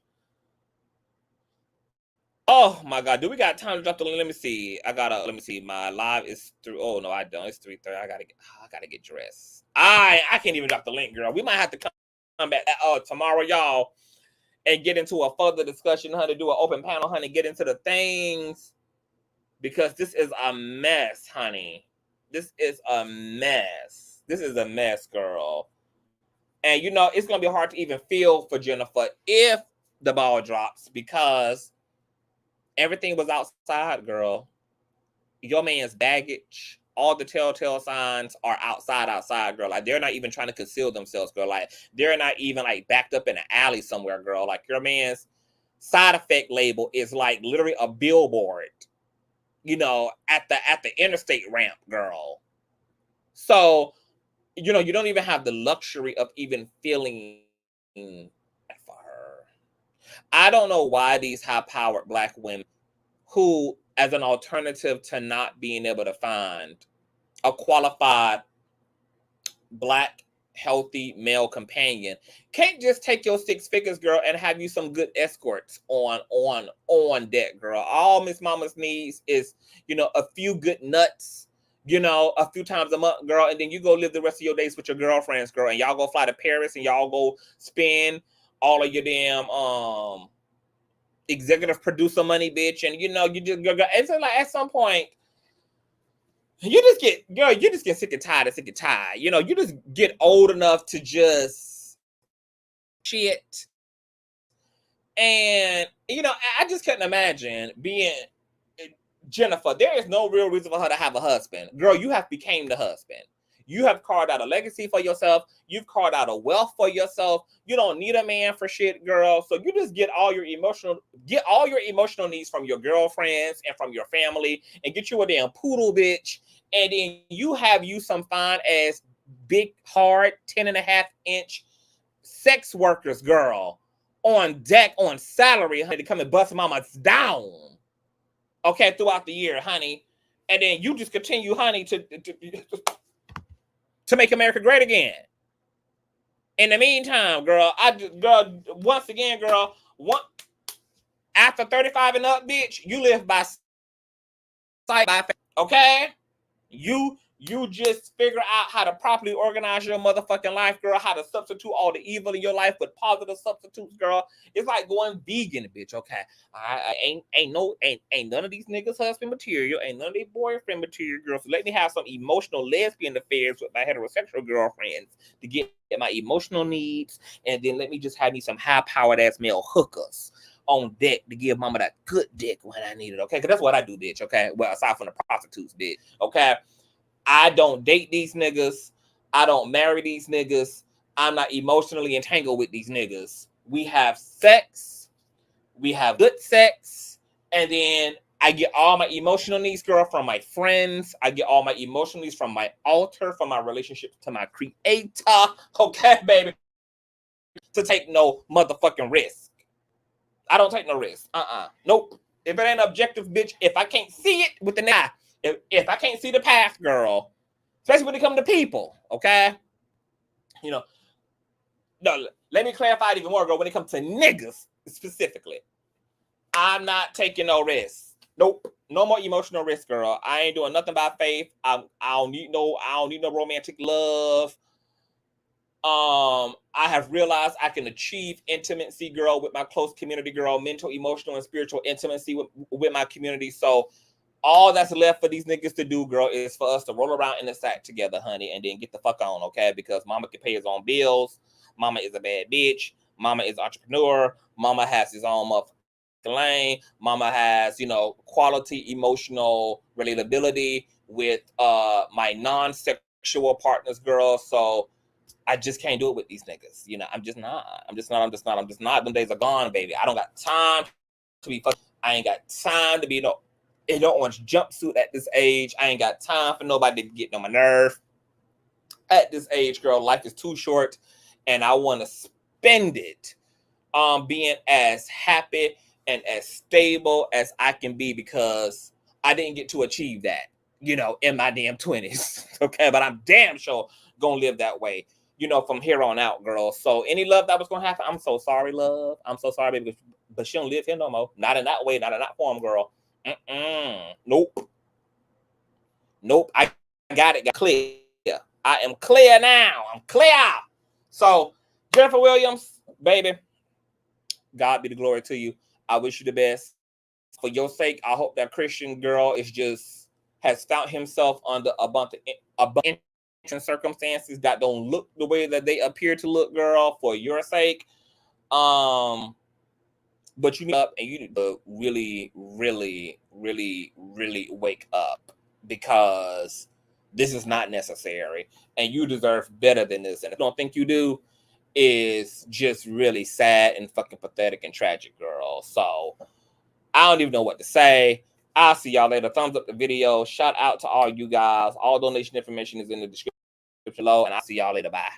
Oh my God, do we got time to drop the link? Let me see. Let me see. My live is through. Oh no, I don't. It's 3:30. I gotta get dressed. I can't even drop the link, girl. We might have to come back tomorrow, y'all, and get into a further discussion, honey, do an open panel, honey, get into the things, because this is a mess, honey. This is a mess. This is a mess, girl. And, you know, it's going to be hard to even feel for Jennifer if the ball drops, because everything was outside, girl. Your man's baggage, all the telltale signs are outside, girl. Like, they're not even trying to conceal themselves, girl. Like, they're not even, like, backed up in an alley somewhere, girl. Like, your man's side effect label is, like, literally a billboard, you know, at the interstate ramp, girl. So, you know, you don't even have the luxury of even feeling for her. I don't know why these high-powered Black women who, as an alternative to not being able to find a qualified Black healthy male companion, can't just take your 6 figures, girl, and have you some good escorts on deck, girl. All Miss Mama's needs is, you know, a few good nuts, you know, a few times a month, girl, and then you go live the rest of your days with your girlfriends, girl, and y'all go fly to Paris and y'all go spend all of your damn executive producer money, bitch, and you know, you just go. It's like at some point, you just get sick and tired. You know, you just get old enough to just shit. And, you know, I just couldn't imagine being Jennifer. There is no real reason for her to have a husband. Girl, you have became the husband. You have carved out a legacy for yourself. You've carved out a wealth for yourself. You don't need a man for shit, girl. So you just get all your emotional needs from your girlfriends and from your family, and get you a damn poodle, bitch. And then you have you some fine ass, big, hard, 10.5-inch sex workers, girl, on deck, on salary, honey, to come and bust mamas down. Okay, throughout the year, honey. And then you just continue, honey, to make America great again. In the meantime, girl, once again, girl, after 35 and up, bitch, you live by sight, by faith, okay? You just figure out how to properly organize your motherfucking life, girl, how to substitute all the evil in your life with positive substitutes, girl. It's like going vegan, bitch, okay? I ain't none of these niggas husband material, ain't none of their boyfriend material, girl. So let me have some emotional lesbian affairs with my heterosexual girlfriends to get my emotional needs, and then let me just have me some high-powered ass male hookers on deck to give mama that good dick when I need it, okay? Because that's what I do, bitch, okay? Well, aside from the prostitutes, bitch, okay? I don't date these niggas. I don't marry these niggas. I'm not emotionally entangled with these niggas. We have sex. We have good sex. And then I get all my emotional needs, girl, from my friends. I get all my emotional needs from my altar, from my relationship to my creator. Okay, baby. To take no motherfucking risk. I don't take no risk. Nope. If it ain't objective, bitch, if I can't see it with the eye, if I can't see the path, girl, especially when it comes to people, okay? You know, no, let me clarify it even more, girl. When it comes to niggas specifically, I'm not taking no risk. Nope. No more emotional risk, girl. I ain't doing nothing by faith. I don't need no romantic love. I have realized I can achieve intimacy, girl, with my close community, girl, mental, emotional, and spiritual intimacy with my community. So all that's left for these niggas to do, girl, is for us to roll around in the sack together, honey, and then get the fuck on, okay? Because mama can pay his own bills. Mama is a bad bitch. Mama is an entrepreneur. Mama has his own motherfucking lane. Mama has, you know, quality emotional relatability with my non-sexual partners, girl. So I just can't do it with these niggas. You know, I'm just not. Them days are gone, baby. I don't got time to be fucking. I ain't got time to be in no orange jumpsuit at this age. I ain't got time for nobody to get on my nerve. At this age, girl, life is too short, and I want to spend it being as happy and as stable as I can be, because I didn't get to achieve that, you know, in my damn 20s. Okay, but I'm damn sure gonna live that way, you know, from here on out, girl. So any love that was gonna happen, I'm so sorry, love. I'm so sorry, baby, but she don't live here no more. Not in that way, not in that form, girl. Nope. I got it. Got clear. I am clear now. I'm clear. So Jennifer Williams, baby, God be the glory to you. I wish you the best. For your sake, I hope that Christian girl has found himself under a bunch of circumstances that don't look the way that they appear to look, girl, for your sake. But you need up, and you need to really, really, really, really wake up, because this is not necessary, and you deserve better than this. And if you don't think you do, is just really sad and fucking pathetic and tragic, girl. So I don't even know what to say. I'll see y'all later. Thumbs up the video. Shout out to all you guys. All donation information is in the description below, and I'll see y'all later. Bye.